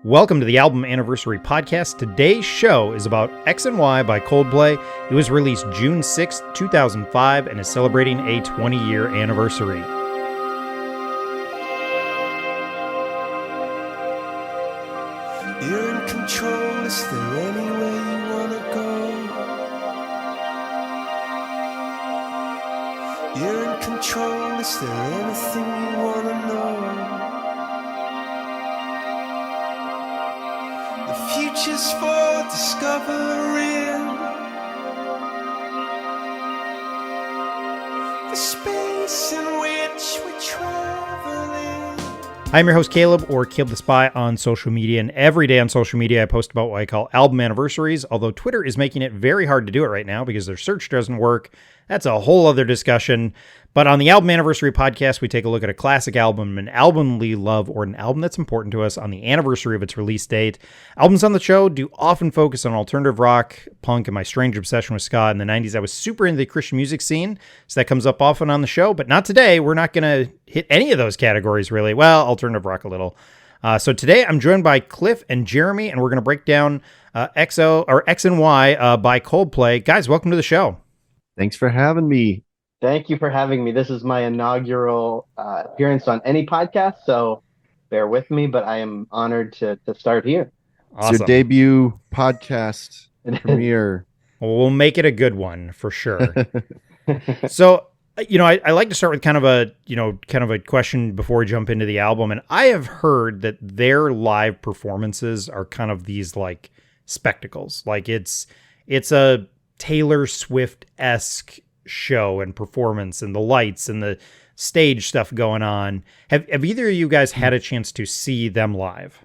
Welcome to the Album Anniversary Podcast. Today's show is about X and Y by Coldplay. It was released June 6th, 2005, and is celebrating a 20-year anniversary. You're in control, is there anywhere you wanna go? You're in control, is there anything you wanna know? The future's for discovering, the space in which we're traveling. I'm your host, Caleb, or Caleb the Spy on social media, and every day on social media I post about what I call album anniversaries, although Twitter is making it very hard to do it right now because their search doesn't work. That's a whole other discussion. But on the Album Anniversary Podcast, we take a look at a classic album, an album we love, or an album that's important to us on the anniversary of its release date. Albums on the show do often focus on alternative rock, punk, and my strange obsession with ska. In the 90s, I was super into the Christian music scene, so that comes up often on the show. But not today. We're not going to hit any of those categories, really. Well, alternative rock a little. So today, I'm joined by Cliff and Jeremy, and we're going to break down X and Y by Coldplay. Guys, welcome to the show. Thanks for having me. Thank you for having me. This is my inaugural appearance on any podcast, so bear with me, but I am honored to start here. Awesome. It's your debut podcast premiere. Well, we'll make it a good one for sure. So, I like to start with kind of a question before we jump into the album. And I have heard that their live performances are kind of these like spectacles. Like it's a Taylor Swift-esque show and performance and the lights and the stage stuff going on. Have either of you guys had a chance to see them live?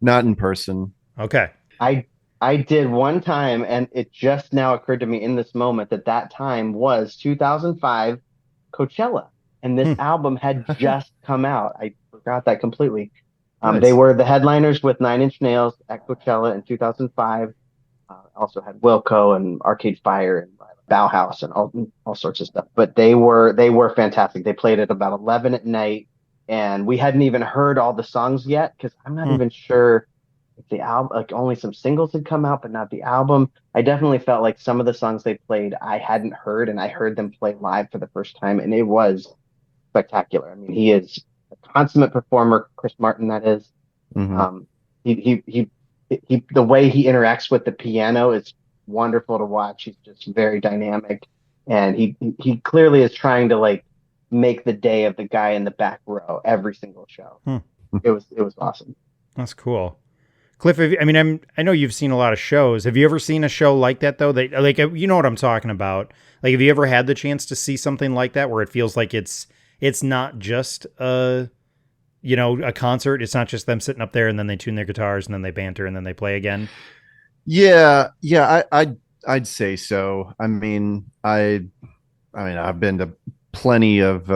Not in person. Okay. I did one time, and it just now occurred to me in this moment that time was 2005 Coachella, and this album had just come out. I forgot that completely. Nice. They were the headliners with Nine Inch Nails at Coachella in 2005. Also had Wilco and Arcade Fire and Bauhaus and all sorts of stuff. But they were fantastic. They played at about 11 at night, and we hadn't even heard all the songs yet because I'm not even sure if the album, like only some singles had come out, but not the album. I definitely felt like some of the songs they played I hadn't heard, and I heard them play live for the first time, and it was spectacular. I mean, he is a consummate performer, Chris Martin, that is. Mm-hmm. He the way he interacts with the piano is wonderful to watch. He's just very dynamic, and he clearly is trying to like make the day of the guy in the back row every single show. It was awesome. That's cool. Cliff, I know you've seen a lot of shows. Have you ever seen a show like that though? You know what I'm talking about. Like, have you ever had the chance to see something like that where it feels like it's not just a concert? It's not just them sitting up there and then they tune their guitars and then they banter and then they play again. Yeah, I'd say so. I mean, I've been to plenty of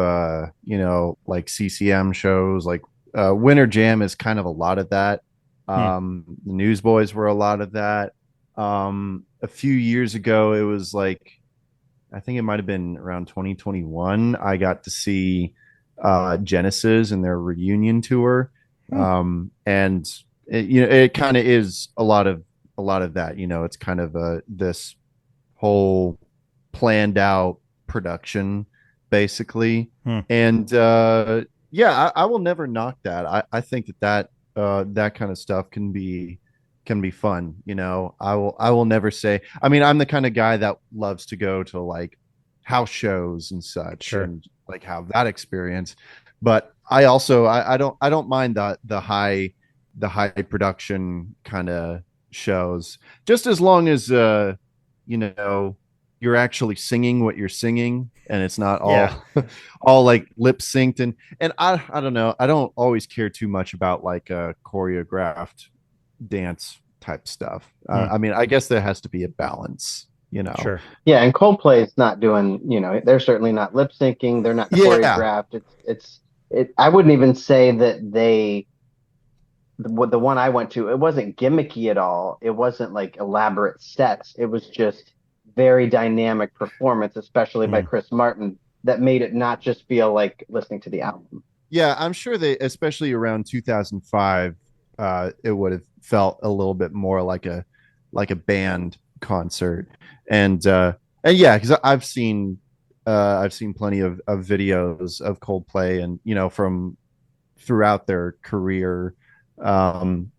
like CCM shows. Like Winter Jam is kind of a lot of that. The Newsboys were a lot of that. A few years ago, it was like, I think it might have been around 2021. I got to see Genesis and their reunion tour. And it kind of is a lot of that, it's kind of this whole planned out production basically. And I will never knock that. I think that kind of stuff can be fun. I will never say, I mean, I'm the kind of guy that loves to go to like house shows and such. Sure. And like have that experience, but I also I don't mind the high production kind of shows, just as long as you're actually singing what you're singing and it's not all like lip synced and I don't know, I don't always care too much about like choreographed dance type stuff. I mean, I guess there has to be a balance. Sure. Yeah, and Coldplay is not doing, they're certainly not lip syncing. They're not choreographed. I wouldn't even say that the one I went to, it wasn't gimmicky at all. It wasn't like elaborate sets. It was just very dynamic performance, especially by Chris Martin, that made it not just feel like listening to the album. Yeah, I'm sure they, especially around 2005, it would have felt a little bit more like a band concert. And yeah, because I've seen plenty of videos of Coldplay, and from throughout their career. And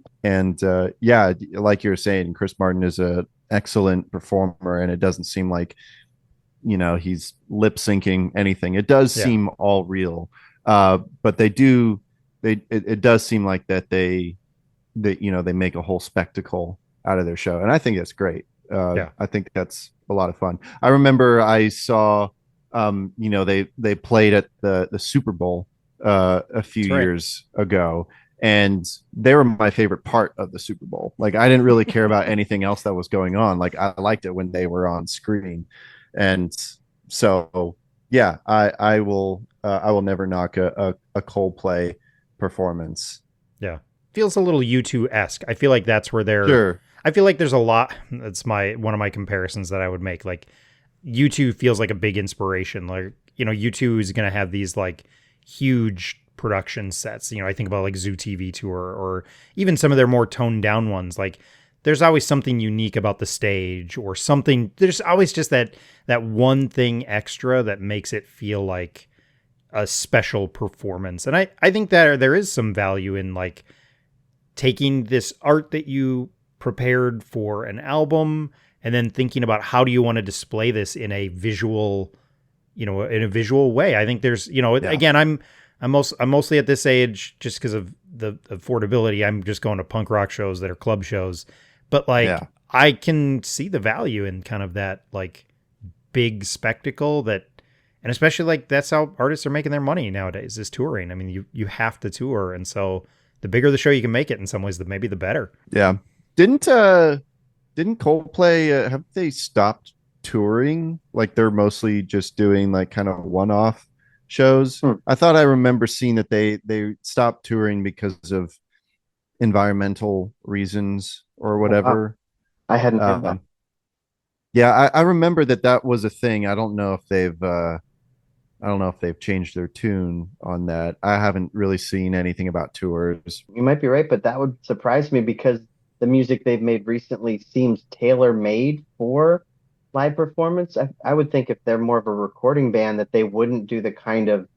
yeah, like you were saying, Chris Martin is a excellent performer, and it doesn't seem like he's lip syncing anything. It does Yeah. seem all real. But it does seem like they make a whole spectacle out of their show, and I think that's great. Yeah. I think that's a lot of fun. I remember I saw, they played at the Super Bowl a few That's right. years ago, and they were my favorite part of the Super Bowl. Like, I didn't really care about anything else that was going on. Like, I liked it when they were on screen, and so yeah, I will never knock a Coldplay performance. Yeah. Feels a little U2-esque. I feel like that's where they're Sure. I feel like there's a lot. That's one of my comparisons that I would make. Like U2 feels like a big inspiration. Like, U2 is going to have these like huge production sets. I think about like Zoo TV Tour, or even some of their more toned down ones. Like there's always something unique about the stage, or something. There's always just that one thing extra that makes it feel like a special performance. And I think that there is some value in like taking this art that you prepared for an album and then thinking about how do you want to display this in a visual, way. I think there's, again, I'm mostly at this age just because of the affordability. I'm just going to punk rock shows that are club shows, but like I can see the value in kind of that like big spectacle and especially like that's how artists are making their money nowadays, is touring. I mean, you have to tour, and so the bigger the show you can make it in some ways, maybe the better. Yeah. Didn't Coldplay have they stopped touring? Like, they're mostly just doing like kind of one-off shows. I thought I remember seeing that they stopped touring because of environmental reasons or whatever. I hadn't heard that. Yeah, I remember that was a thing. I don't know if they've changed their tune on that. I haven't really seen anything about tours. You might be right, but that would surprise me because the music they've made recently seems tailor-made for live performance. I would think if they're more of a recording band that they wouldn't do the kind of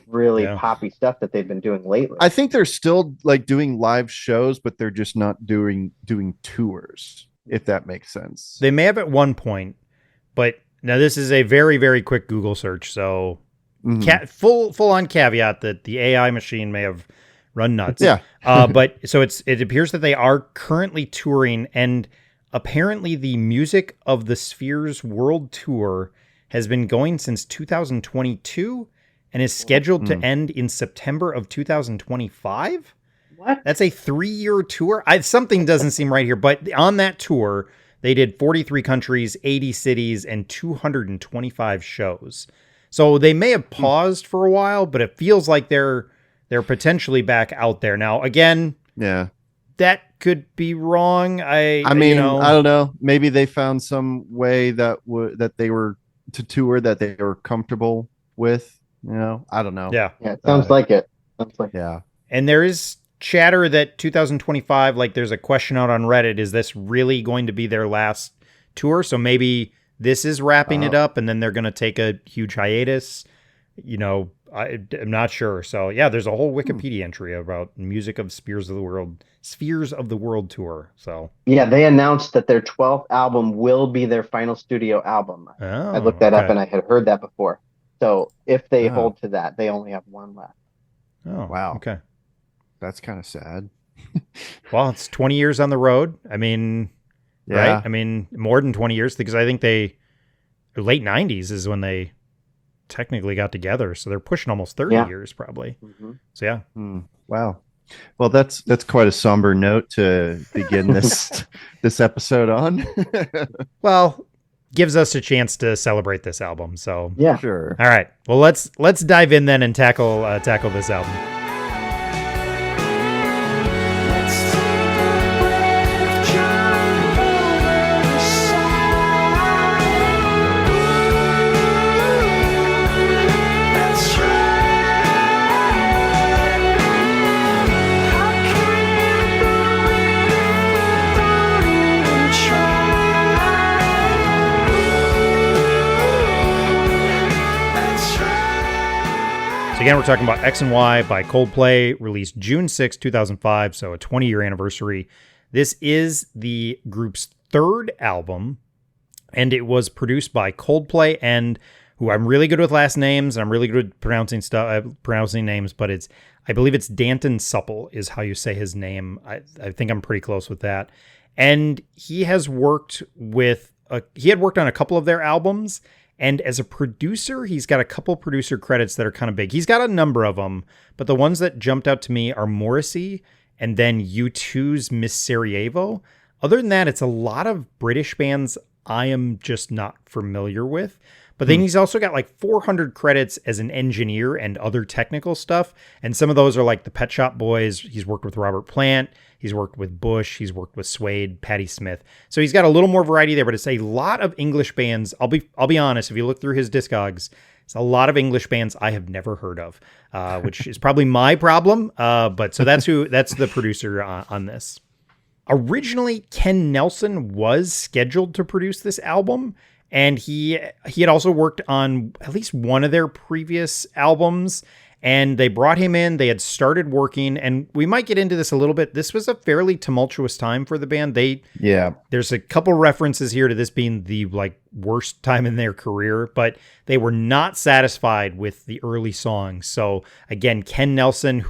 really poppy stuff that they've been doing lately. I think they're still like doing live shows, but they're just not doing tours, if that makes sense. They may have at one point, but now this is a very, very quick Google search, so full on caveat that the AI machine may have run nuts. Yeah. But so it appears that they are currently touring, and apparently the Music of the Spheres World Tour has been going since 2022 and is scheduled to end in September of 2025. What? That's a 3-year tour. Something doesn't seem right here, but on that tour, they did 43 countries, 80 cities, and 225 shows. So they may have paused for a while, but it feels like they're potentially back out there now. Again, that could be wrong. I mean, I don't know. Maybe they found some way that they were to tour that they were comfortable with. I don't know. Yeah. Yeah, it sounds like it. Yeah. And there is chatter that 2025, like there's a question out on Reddit, is this really going to be their last tour? So maybe this is wrapping it up and then they're going to take a huge hiatus. I'm not sure. So yeah, there's a whole Wikipedia entry about Music of Spheres of the World tour. So yeah, they announced that their 12th album will be their final studio album. I looked that up and I had heard that before. So if they hold to that, they only have one left. Oh, wow. Okay. That's kind of sad. Well, it's 20 years on the road. I mean, right? I mean, more than 20 years, because I think late 90s is when they technically got together. So they're pushing almost 30 years probably. Mm-hmm. So yeah. Wow. Well, that's quite a somber note to begin this episode on. Well, gives us a chance to celebrate this album. So yeah, sure. All right. Well, let's dive in then and tackle this album. Again, we're talking about X and Y by Coldplay, released June 6, 2005, so a 20-year anniversary. This is the group's third album, and it was produced by Coldplay, and who I'm really good with last names, and I'm really good with pronouncing names, but I believe it's Danton Supple is how you say his name. I think I'm pretty close with that. And he had worked on a couple of their albums, and as a producer, he's got a couple producer credits that are kind of big. He's got a number of them, but the ones that jumped out to me are Morrissey and then U2's Miss Sarajevo. Other than that, it's a lot of British bands I am just not familiar with. But then he's also got like 400 credits as an engineer and other technical stuff. And some of those are like the Pet Shop Boys. He's worked with Robert Plant. He's worked with Bush. He's worked with Suede, Patti Smith. So he's got a little more variety there, but it's a lot of English bands. I'll be honest, if you look through his discogs, it's a lot of English bands I have never heard of, which is probably my problem. But so that's the producer on this. Originally, Ken Nelson was scheduled to produce this album. And he had also worked on at least one of their previous albums, and they brought him in. They had started working, and we might get into this a little bit. This was a fairly tumultuous time for the band. There's a couple references here to this being the like worst time in their career, but they were not satisfied with the early songs. So again, Ken Nelson,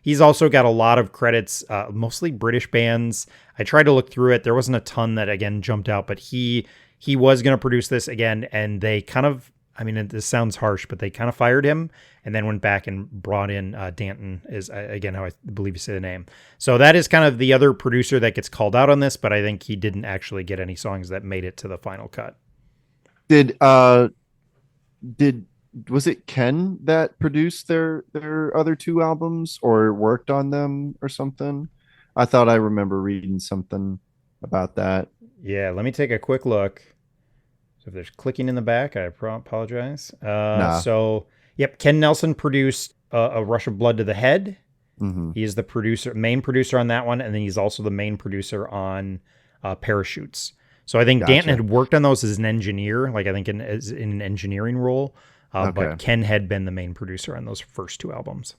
he's also got a lot of credits, mostly British bands. I tried to look through it. There wasn't a ton that again jumped out, but he was going to produce this again, and they kind of, this sounds harsh, but they kind of fired him and then went back and brought in Danton, is again how I believe you say the name. So that is kind of the other producer that gets called out on this, but I think he didn't actually get any songs that made it to the final cut. Was it Ken that produced their other two albums or worked on them or something? I thought I remember reading something about that. Yeah, let me take a quick look. So if there's clicking in the back, I apologize. Nah. So, yep, Ken Nelson produced A Rush of Blood to the Head. Mm-hmm. He is the main producer on that one, and then he's also the main producer on Parachutes. So I think Gotcha. Danton had worked on those as an engineer, like I think in an engineering role, Okay. but Ken had been the main producer on those first two albums.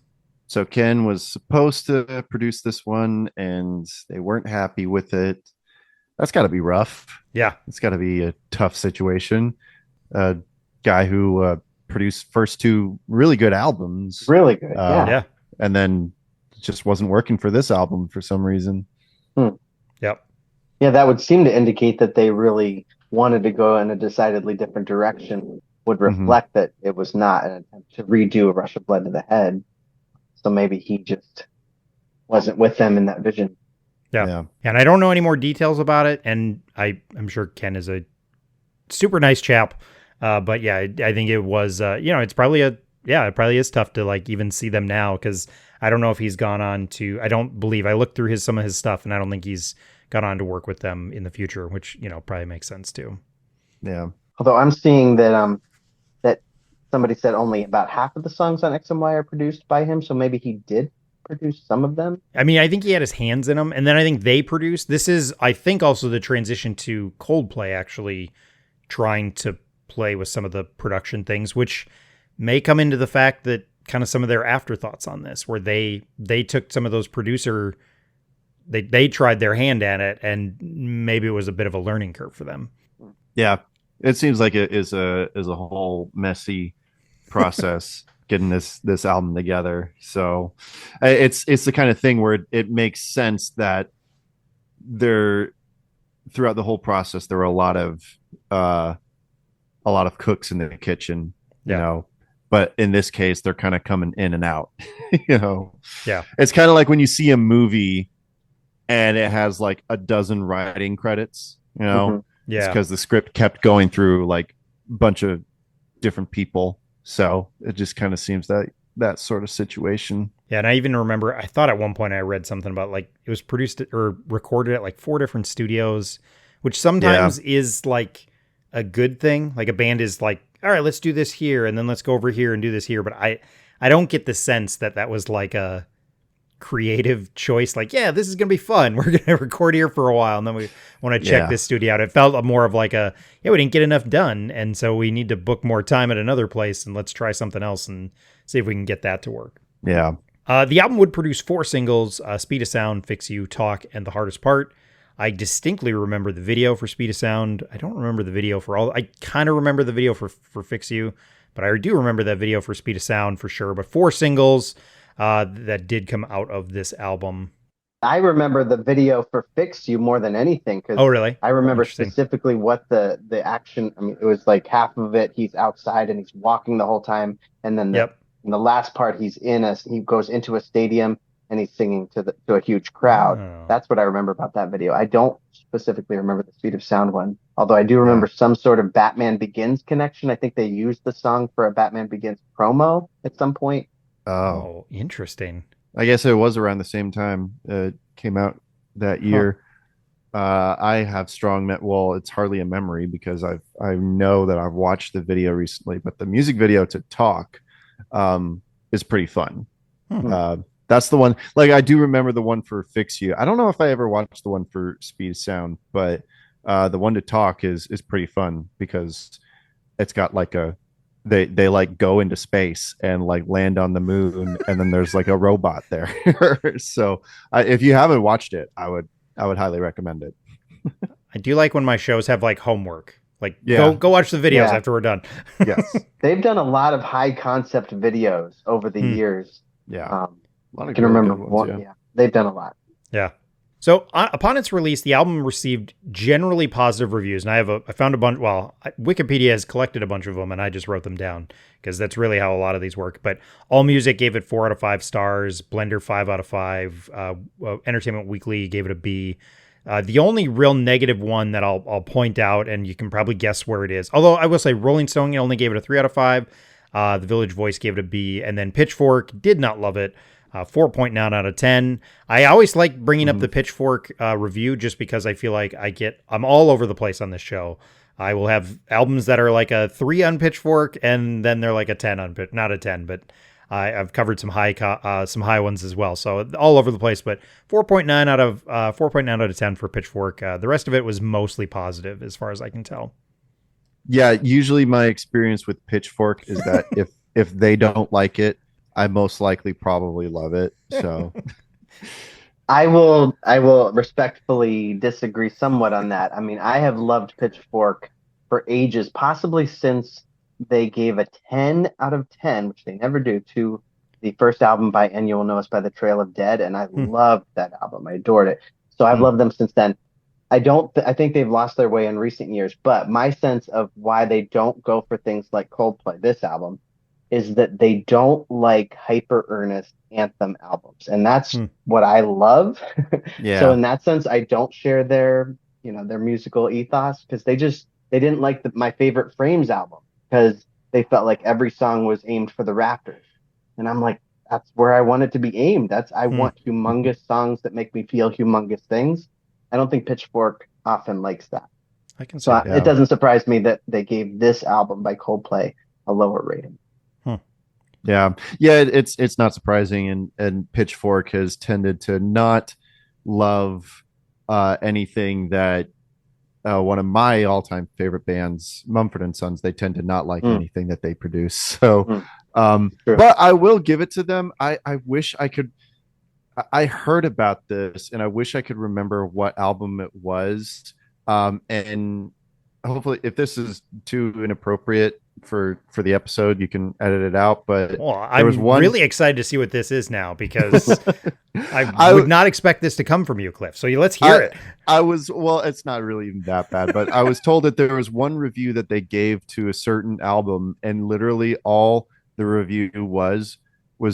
So Ken was supposed to produce this one, and they weren't happy with it. That's got to be rough. Yeah. It's got to be a tough situation. A guy who produced first two really good albums. Really good. Yeah. And then just wasn't working for this album for some reason. Yep. Yeah, that would seem to indicate that they really wanted to go in a decidedly different direction, would reflect that it was not an attempt to redo A Rush of Blood to the Head. So maybe he just wasn't with them in that vision. Yeah. And I don't know any more details about it. And I'm sure Ken is a super nice chap. But yeah, I think it was, it's probably it probably is tough to like even see them now. Cause I don't know if he's gone on to, I looked through some of his stuff and I don't think he's gone on to work with them in the future, which, probably makes sense too. Yeah. Although I'm seeing that, that somebody said only about half of the songs on X and Y are produced by him. So maybe he did produce some of them. I think he had his hands in them, and then I think they produced. This is, I think, also the transition to Coldplay actually trying to play with some of the production things, which may come into the fact that kind of some of their afterthoughts on this, where they took some of those they tried their hand at it, and maybe it was a bit of a learning curve for them. Yeah, it seems like it is a whole messy process. Getting this album together. So it's the kind of thing where it makes sense that throughout the whole process, there were a lot of cooks in the kitchen, but in this case, they're kind of coming in and out, Yeah. It's kind of like when you see a movie and it has like a dozen writing credits, Yeah. It's because the script kept going through like a bunch of different people. So it just kind of seems that sort of situation. Yeah, and I even remember, I thought at one point I read something about like it was produced or recorded at like 4 different studios, which sometimes is like a good thing. Like a band is like, all right, let's do this here, and then let's go over here and do this here. But I don't get the sense that was like a creative choice. Like, yeah, this is going to be fun. We're going to record here for a while, and then we want to check this studio out. It felt more of like we didn't get enough done, and so we need to book more time at another place, and let's try something else and See if we can get that to work. Yeah. The album would produce 4 singles, Speed of Sound, Fix You, Talk, and The Hardest Part. I distinctly remember the video for Speed of Sound. I don't remember the video for all. I kind of remember the video for Fix You, but I do remember that video for Speed of Sound for sure. But 4 singles that did come out of this album. I remember the video for Fix You more than anything because Oh, really? I remember Interesting. specifically what the action. I mean, it was like half of it he's outside and he's walking the whole time, and then in the last part he goes into a stadium and he's singing to a huge crowd. Oh. That's what I remember about that video. I don't specifically remember the Speed of Sound one, although I do remember some sort of Batman Begins connection. I think they used the song for a Batman Begins promo at some point. Oh, interesting. I guess it was around the same time it came out that year. I have it's hardly a memory because I know that I've watched the video recently, but the music video to Talk is pretty fun. That's the one. Like, I do remember the one for Fix You. I don't know if I ever watched the one for Speed of Sound, but the one to Talk is pretty fun because it's got like they like go into space and like land on the moon, and then there's like a robot there. So if you haven't watched it, I would highly recommend it. I do like when my shows have like homework. Like, go watch the videos after we're done. Yes. They've done a lot of high concept videos over the years. Yeah. I can remember one. Yeah, they've done a lot. Yeah. So upon its release, the album received generally positive reviews, and I found a bunch. Well, Wikipedia has collected a bunch of them, and I just wrote them down because that's really how a lot of these work. But AllMusic gave it 4 out of 5 stars, Blender 5 out of 5, Entertainment Weekly gave it a B. The only real negative one that I'll point out, and you can probably guess where it is. Although I will say Rolling Stone only gave it a 3 out of 5. The Village Voice gave it a B, and then Pitchfork did not love it. 4.9 out of 10. I always like bringing up the Pitchfork review just because I feel like I'm all over the place on this show. I will have albums that are like a 3 on Pitchfork, and then they're like a 10 on not a 10, but I've covered some high ones as well. So all over the place, but 4.9 out of 10 for Pitchfork. The rest of it was mostly positive as far as I can tell. Yeah, usually my experience with Pitchfork is that if they don't like it, I most likely probably love it. So I will respectfully disagree somewhat on that. I mean, I have loved Pitchfork for ages, possibly since they gave a 10 out of 10, which they never do, to the first album by And You Will Know Us by the Trail of Dead, and I loved that album. I adored it. So I've loved them since then. I think they've lost their way in recent years, but my sense of why they don't go for things like Coldplay, this album, is that they don't like hyper earnest anthem albums, and that's what I love. Yeah. So in that sense, I don't share their musical ethos because they didn't like my favorite Frames album because they felt like every song was aimed for the Raptors, and I'm like, that's where I want it to be aimed. I want humongous songs that make me feel humongous things. I don't think Pitchfork often likes that. I can say it doesn't surprise me that they gave this album by Coldplay a lower rating. Yeah. It's not surprising, and Pitchfork has tended to not love anything that one of my all-time favorite bands, Mumford and Sons, they tend to not like anything that they produce. So, but I will give it to them. I wish I could. I heard about this, and I wish I could remember what album it was. And hopefully, if this is too inappropriate for the episode, you can edit it out. But I'm really excited to see what this is now because I would not expect this to come from you, Cliff. So let's hear it. It's not really even that bad, but I was told that there was one review that they gave to a certain album, and literally all the review was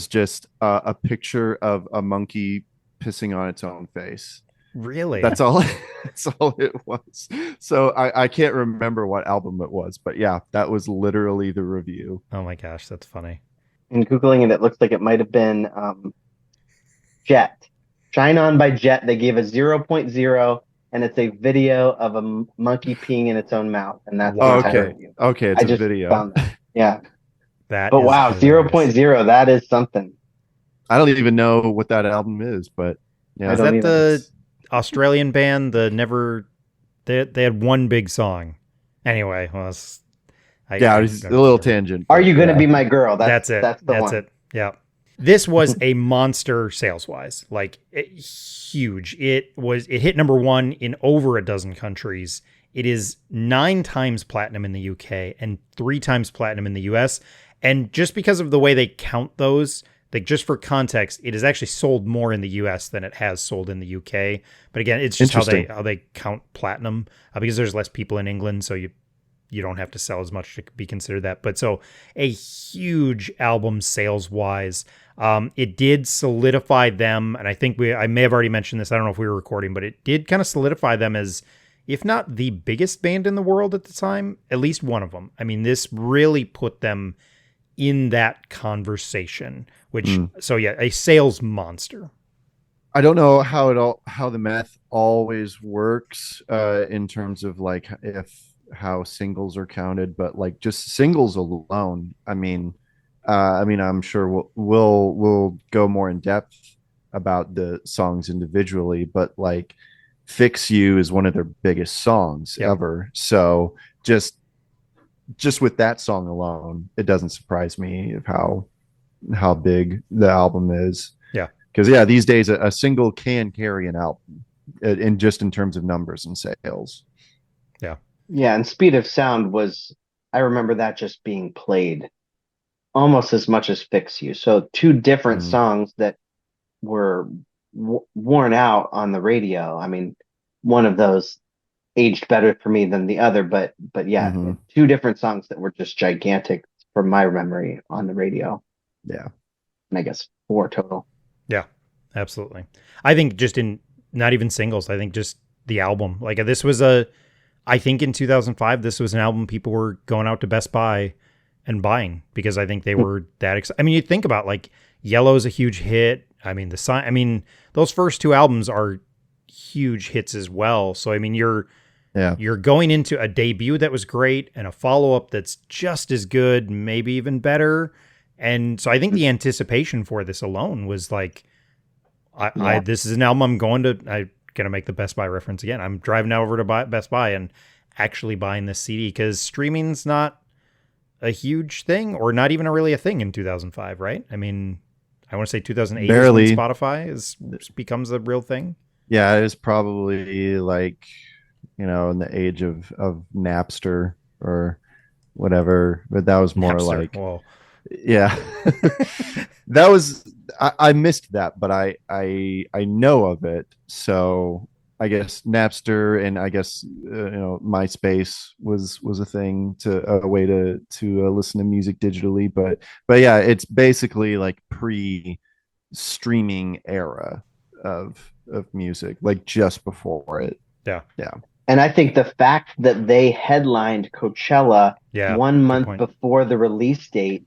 just a picture of a monkey pissing on its own face. Really? That's all it was. So I can't remember what album it was, but yeah, that was literally the review. Oh my gosh, that's funny. In Googling it looks like it might have been Jet. Shine On by Jet. They gave a 0.0, and it's a video of a monkey peeing in its own mouth. And that's the entire review. Okay, it's a video. Found that. Yeah. But wow, 0.0, that is something. I don't even know what that album is, but yeah. Is that the Australian band, they had one big song. Anyway, well, Yeah, it's a little tangent. Are but you gonna yeah. be my girl? That's it. That's the That's one. it. Yeah. This was a monster sales wise, like huge. It hit number one in over a dozen countries. It is 9 times platinum in the UK and 3 times platinum in the US. And just because of the way they count those, like just for context, it has actually sold more in the US than it has sold in the UK. But again, it's just how they count platinum because there's less people in England, so you don't have to sell as much to be considered that. But so a huge album sales wise. It did solidify them, and I think I may have already mentioned this. I don't know if we were recording, but it did kind of solidify them as, if not the biggest band in the world at the time, at least one of them. I mean, this really put them in that conversation, which, so yeah, a sales monster. I don't know how the math always works in terms of like how singles are counted, but like just singles alone. I'm sure we'll go more in depth about the songs individually, but like "Fix You" is one of their biggest songs ever. So just with that song alone, it doesn't surprise me of how big the album is. Yeah, because these days a single can carry an album, in terms of numbers and sales. Yeah, and Speed of Sound I remember that just being played almost as much as Fix You. So two different songs that were worn out on the radio. I mean, one of those aged better for me than the other, but yeah, two different songs that were just gigantic from my memory on the radio. Yeah. And I guess 4 total. Yeah, absolutely. I think just in not even singles, I think just the album. Like I think in 2005, this was an album people were going out to Best Buy and buying because I think they were that excited. I mean, you think about like Yellow's a huge hit. I mean, those first 2 albums are huge hits as well. So, I mean, you're going into a debut that was great and a follow-up that's just as good, maybe even better. And so I think the anticipation for this alone was like, this is an album I'm going to make the Best Buy reference again. I'm driving over to Best Buy and actually buying this CD because streaming's not a huge thing or not even really a thing in 2005, right? I mean, I want to say 2008 Barely. is when Spotify becomes a real thing. Yeah, it was probably like, in the age of Napster or whatever, but that was more Napster. like, Whoa. yeah, that was, I missed that, but I know of it. So I guess Napster and I guess MySpace was a thing, a way to listen to music digitally, but yeah, it's basically like pre-streaming era of music, like just before it. Yeah. And I think the fact that they headlined Coachella 1 month before the release date,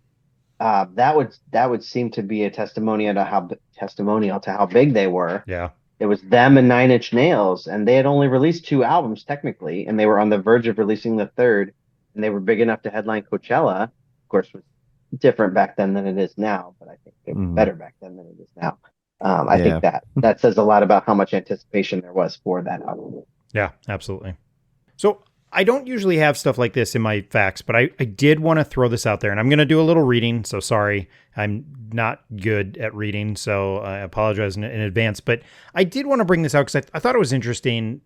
that would seem to be a testimonial to how big they were. Yeah. It was them and 9 Inch Nails, and they had only released 2 albums technically, and they were on the verge of releasing the 3rd, and they were big enough to headline Coachella. Of course, it was different back then than it is now, but I think it was better back then than it is now. I think that says a lot about how much anticipation there was for that album. Yeah, absolutely. So I don't usually have stuff like this in my facts, but I did want to throw this out there, and I'm going to do a little reading. So sorry, I'm not good at reading, so I apologize in advance. But I did want to bring this out because I thought it was interesting.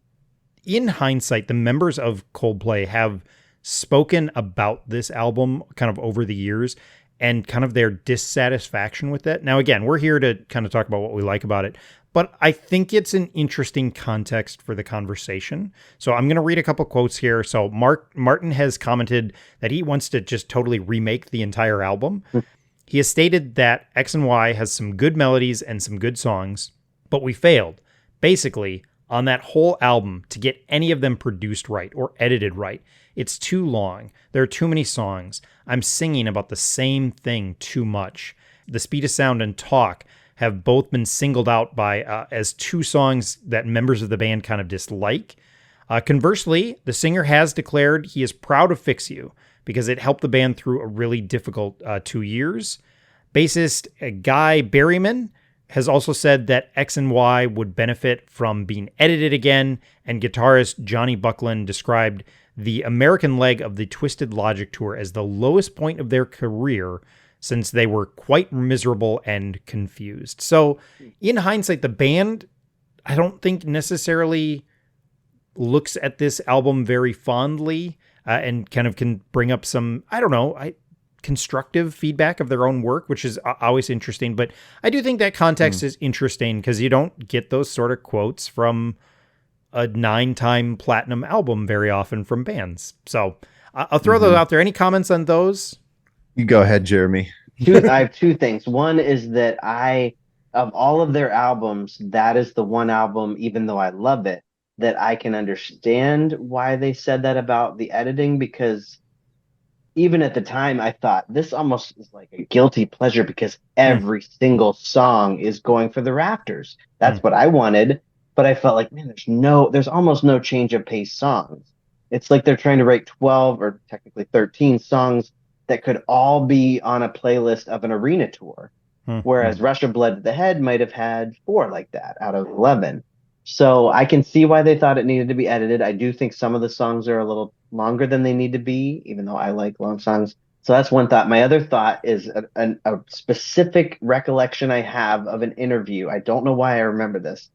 In hindsight, the members of Coldplay have spoken about this album kind of over the years and kind of their dissatisfaction with it. Now, again, we're here to kind of talk about what we like about it, but I think it's an interesting context for the conversation. So I'm going to read a couple quotes here. So Martin has commented that he wants to just totally remake the entire album. He has stated that X and Y has some good melodies and some good songs, but we failed, basically, on that whole album to get any of them produced right or edited right. It's too long. There are too many songs. I'm singing about the same thing too much. The Speed of Sound and Talk have both been singled out by as 2 songs that members of the band kind of dislike. Conversely, the singer has declared he is proud of Fix You because it helped the band through a really difficult 2 years. Bassist Guy Berryman has also said that X and Y would benefit from being edited again, and guitarist Johnny Buckland described the American leg of the Twisted Logic tour as the lowest point of their career since they were quite miserable and confused. So, in hindsight, the band, I don't think necessarily looks at this album very fondly and kind of can bring up some, I don't know, constructive feedback of their own work, which is always interesting. But I do think that context is interesting because you don't get those sort of quotes from a 9-time platinum album very often from bands. So I'll throw those out there. Any comments on those? You go ahead, Jeremy. I have two things. One is that of all of their albums, that is the one album, even though I love it, that I can understand why they said that about the editing, because even at the time, I thought this almost is like a guilty pleasure because every single song is going for the rafters. That's what I wanted, but I felt like, man, there's almost no change of pace songs. It's like they're trying to write 12 or technically 13 songs that could all be on a playlist of an arena tour. Whereas Rush of Blood to the Head might have had 4 like that out of 11. So I can see why they thought it needed to be edited. I do think some of the songs are a little longer than they need to be, even though I like long songs. So that's one thought. My other thought is a specific recollection I have of an interview. I don't know why I remember this,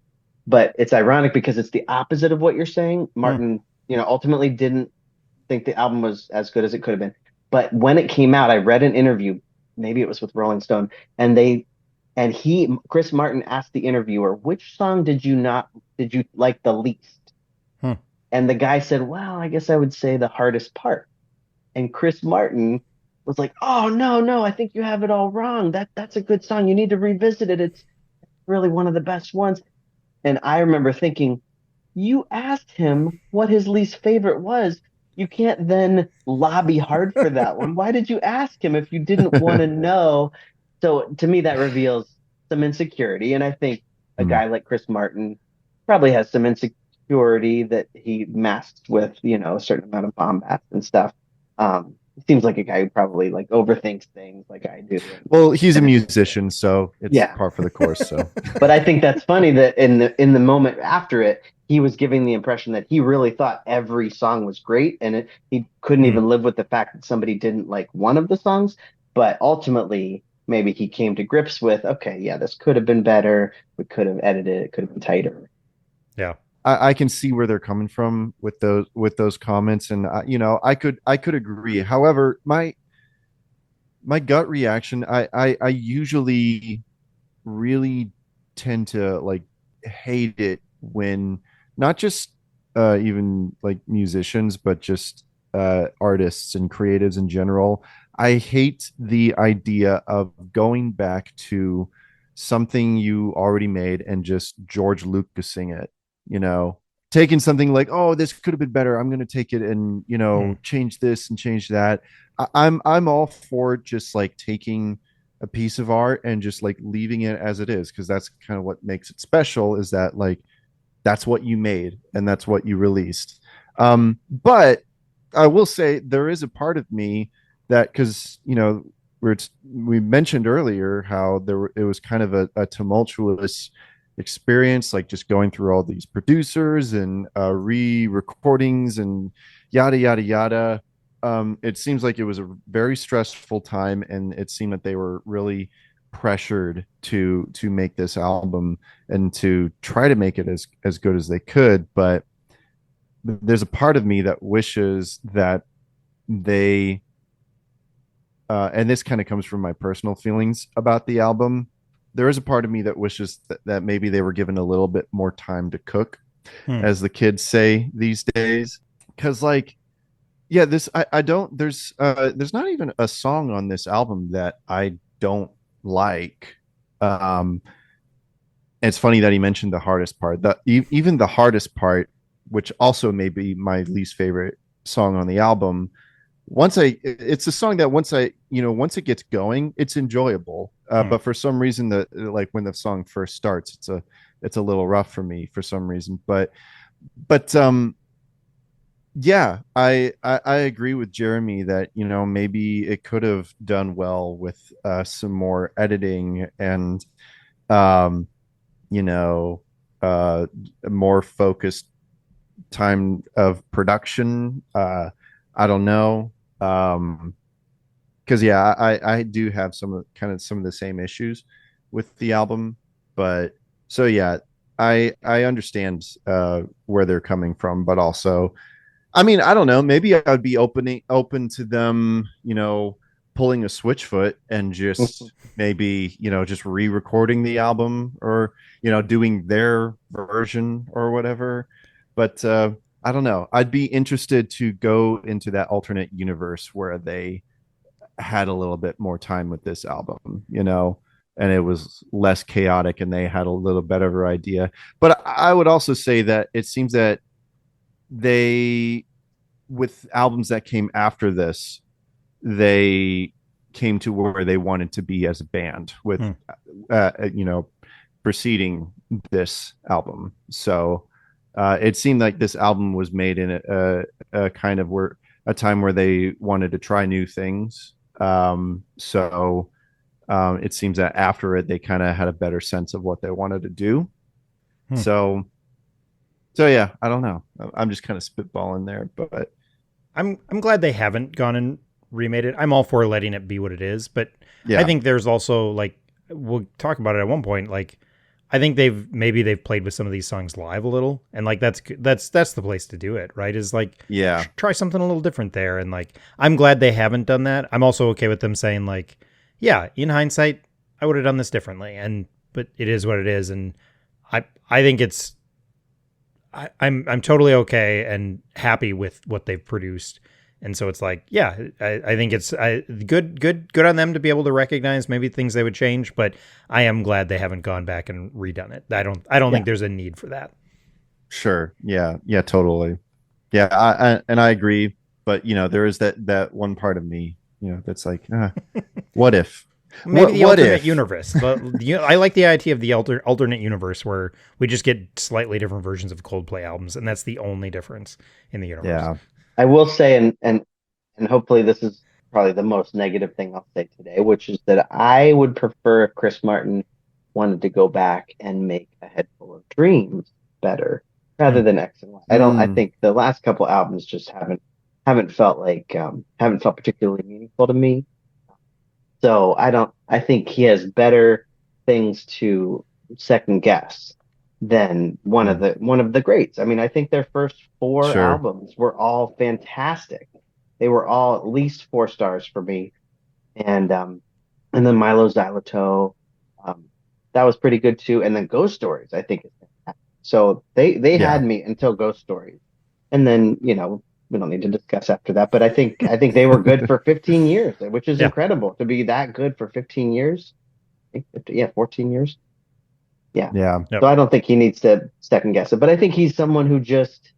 but it's ironic because it's the opposite of what you're saying. Martin, ultimately didn't think the album was as good as it could have been. But when it came out, I read an interview, maybe it was with Rolling Stone, and Chris Martin asked the interviewer, which song did you like the least? And the guy said, well, I guess I would say The Hardest Part. And Chris Martin was like, oh, no, I think you have it all wrong. That's a good song. You need to revisit it. It's really one of the best ones. And I remember thinking, you asked him what his least favorite was. You can't then lobby hard for that one. Why did you ask him if you didn't want to know? So to me, that reveals some insecurity. And I think a guy like Chris Martin probably has some insecurity that he masks with, a certain amount of bombast and stuff. He seems like a guy who probably like overthinks things like I do. Well, he's a musician, so it's Yeah. par for the course. So, but I think that's funny that in the moment after it, he was giving the impression that he really thought every song was great, and he couldn't even live with the fact that somebody didn't like one of the songs. But ultimately, maybe he came to grips with, okay, yeah, this could have been better. We could have edited it. Could have been tighter. Yeah. I can see where they're coming from with those comments, and I could agree. However, my gut reaction, I usually really tend to like hate it when not just even like musicians, but just artists and creatives in general. I hate the idea of going back to something you already made and just George Lucasing it, taking something like, oh, this could have been better. I'm going to take it and, change this and change that. I'm all for just like taking a piece of art and just like leaving it as it is, because that's kind of what makes it special, is that like that's what you made and that's what you released. But I will say there is a part of me that, because we mentioned earlier how it was kind of a tumultuous experience, like just going through all these producers and re-recordings and yada yada yada. It seems like it was a very stressful time, and it seemed that they were really pressured to make this album and to try to make it as good as they could. But there's a part of me that wishes that they and this kind of comes from my personal feelings about the album. There is a part of me that wishes that maybe they were given a little bit more time to cook, as the kids say these days. Because like, yeah, I don't, there's not even a song on this album that I don't like. It's funny that he mentioned the hardest part. Even the hardest part, which also may be my least favorite song on the album, it's a song that once it gets going, it's enjoyable. But for some reason, like when the song first starts, it's a little rough for me for some reason. But yeah, I agree with Jeremy that maybe it could have done well with some more editing and a more focused time of production. I don't know. Because yeah, I do have some of the same issues with the album, but so yeah, I understand where they're coming from, but also, I mean, I don't know, maybe I'd be open to them, pulling a switchfoot and just maybe just re-recording the album, or doing their version or whatever. But I don't know. I'd be interested to go into that alternate universe where they had a little bit more time with this album, and it was less chaotic and they had a little better idea. But I would also say that it seems that they, with albums that came after this, they came to where they wanted to be as a band with, preceding this album. So it seemed like this album was made in a kind of a time where they wanted to try new things. So it seems that after it, they kind of had a better sense of what they wanted to do. So yeah, I don't know. I'm just kind of spitballing there, but I'm glad they haven't gone and remade it. I'm all for letting it be what it is, but yeah. I think there's also, like, we'll talk about it at one point, like, I think they've played with some of these songs live a little, and like that's the place to do it, right? Is like, yeah, try something a little different there, and like, I'm glad they haven't done that. I'm also okay with them saying, like, yeah, in hindsight, I would have done this differently, but it is what it is, and I think it's, I'm totally okay and happy with what they've produced. And so it's like, yeah, I think it's good on them to be able to recognize maybe things they would change, but I am glad they haven't gone back and redone it. I don't think there's a need for that. Sure. Yeah. Yeah, totally. Yeah. I agree. But there is that one part of me, that's like, what if? Maybe the alternate universe. But I like the idea of the alternate universe where we just get slightly different versions of Coldplay albums, and that's the only difference in the universe. Yeah. I will say, and hopefully this is probably the most negative thing I'll say today, which is that I would prefer if Chris Martin wanted to go back and make A Head Full of Dreams better rather than X and Y. I think the last couple albums just haven't felt particularly meaningful to me. So I think he has better things to second guess than one of the greats. I mean, I think their first four albums were all fantastic. They were all at least 4 stars for me. And then Milo Xyloto, that was pretty good too. And then Ghost Stories, I think is fantastic. So they had me until Ghost Stories. And then, we don't need to discuss after that, but I think they were good for 15 years, which is incredible to be that good for 15 years. 14 years. Yeah. Yep. So I don't think he needs to second guess it, but I think he's someone who just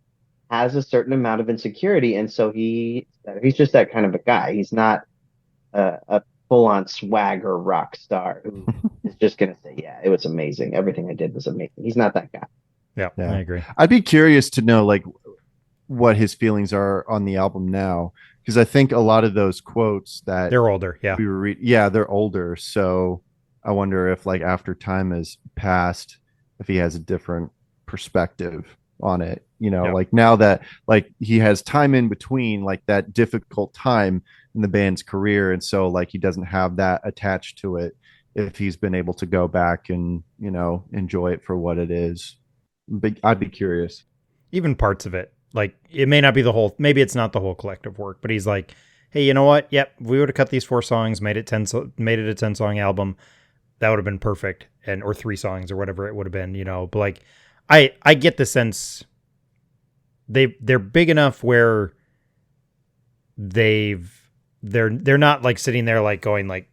has a certain amount of insecurity, and so he's just that kind of a guy. He's not a full-on swagger rock star who is just going to say, "Yeah, it was amazing. Everything I did was amazing." He's not that guy. Yeah, I agree. I'd be curious to know, like, what his feelings are on the album now, because I think a lot of those quotes that they're older. Yeah, we were they're older. So I wonder if, like, after time has passed, if he has a different perspective on it, like now that, like, he has time in between, like that difficult time in the band's career. And so, like, he doesn't have that attached to it, if he's been able to go back and, enjoy it for what it is. But I'd be curious. Even parts of it, like, it may not be maybe it's not the whole collective work, but he's like, hey, you know what? Yep. We would have cut these 4 songs, made it a 10-song album. That would have been perfect. Or 3 songs or whatever it would have been, but like, I get the sense they're big enough where they're not like sitting there like going like,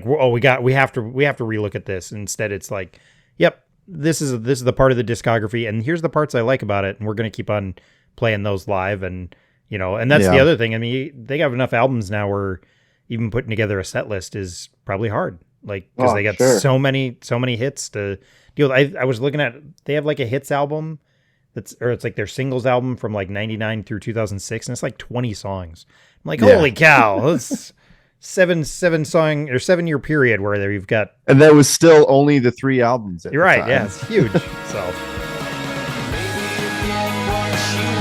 oh, we have to relook at this. Instead, it's like, yep, this is the part of the discography, and here's the parts I like about it, and we're going to keep on playing those live. And and that's the other thing. I mean, they have enough albums now where even putting together a set list is probably hard, like, because they got so many hits to deal with. I was looking at, they have like a hits album it's like their singles album from like 99 through 2006, and it's like 20 songs. I'm like, holy cow, that's 7-year period where you've got, and that was still only the 3 albums. You're right. Yeah, it's huge. So. Maybe you get what you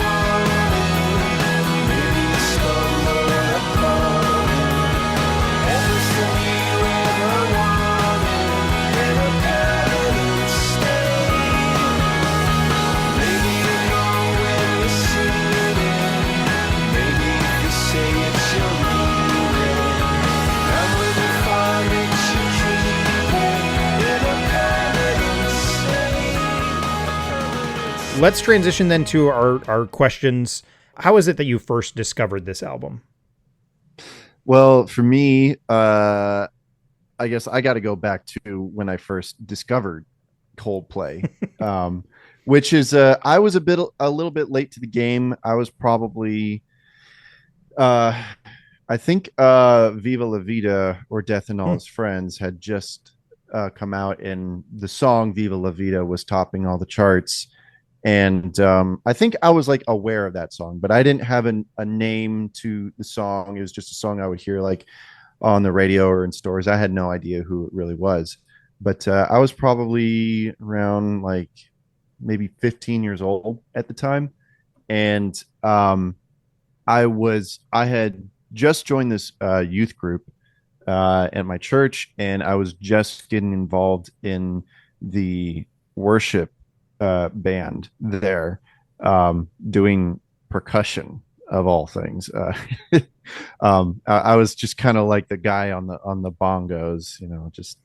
Let's transition then to our questions. How is it that you first discovered this album? Well, for me, I guess I got to go back to when I first discovered Coldplay, which is I was a little bit late to the game. I was probably uh, I think Viva La Vida or Death and All Hmm. His Friends had just come out, and the song Viva La Vida was topping all the charts. And I think I was like aware of that song, but I didn't have a name to the song. It was just a song I would hear like on the radio or in stores. I had no idea who it really was. But I was probably around like maybe 15 years old at the time. And I had just joined this youth group at my church, and I was just getting involved in the worship band there, doing percussion of all things. I was just kind of like the guy on the bongos, just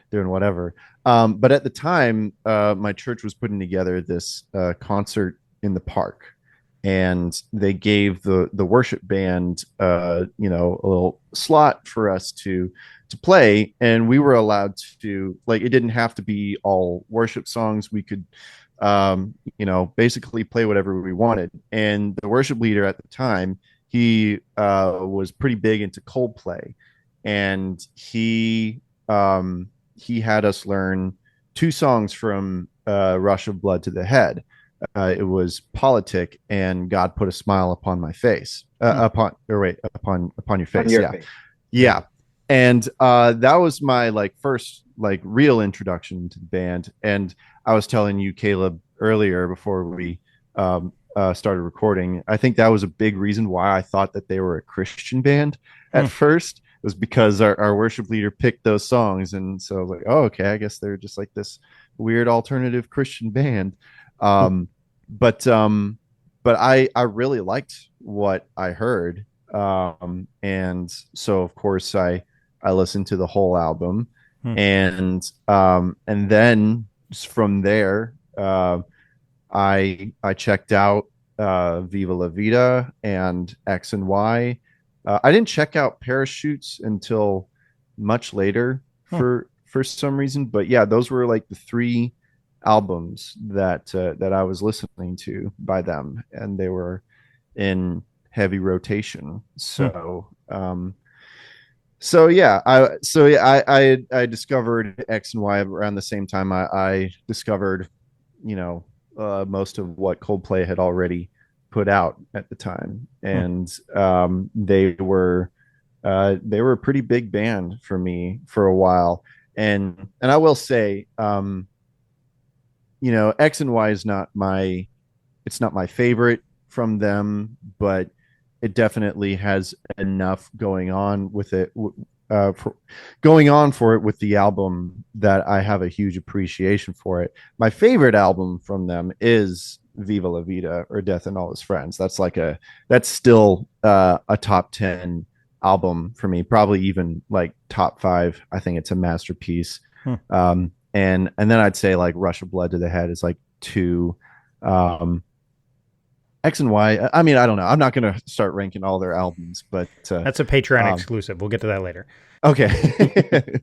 doing whatever. But at the time, my church was putting together this concert in the park, and they gave the worship band a little slot for us to play, and we were allowed to, like, it didn't have to be all worship songs. We could basically play whatever we wanted. And the worship leader at the time, he was pretty big into Coldplay, and he had us learn two songs from Rush of Blood to the Head. It was Politic and God Put a Smile Upon My Face. Upon your On face. your Yeah. face. Yeah. And that was my like first like real introduction to the band. And I was telling you, Caleb, earlier before we started recording, I think that was a big reason why I thought that they were a Christian band Hmm. at first. It was because our worship leader picked those songs. And so I was like, oh, okay, I guess they're just like this weird alternative Christian band. Um, but I really liked what I heard. And so of course I listened to the whole album, Hmm. and then from there, I checked out Viva La Vida and X and Y. I didn't check out Parachutes until much later Hmm. for some reason, but yeah, those were like the three albums that I was listening to by them, and they were in heavy rotation. Hmm. So I discovered X and Y around the same time I discovered, you know, most of what Coldplay had already put out at the time, Hmm. and they were a pretty big band for me for a while, and I will say, X and Y is not my it's not my favorite from them, but it definitely has enough going on with it, going on for it with the album, that I have a huge appreciation for it. My favorite album from them is Viva La Vida or Death and All His Friends. That's still a top 10 album for me, probably even like top 5. I think it's a masterpiece. Hmm. And then I'd say like Rush of Blood to the Head is like 2. um X and Y. I mean, I don't know. I'm not going to start ranking all their albums, but That's a Patreon um, exclusive. We'll get to that later. okay.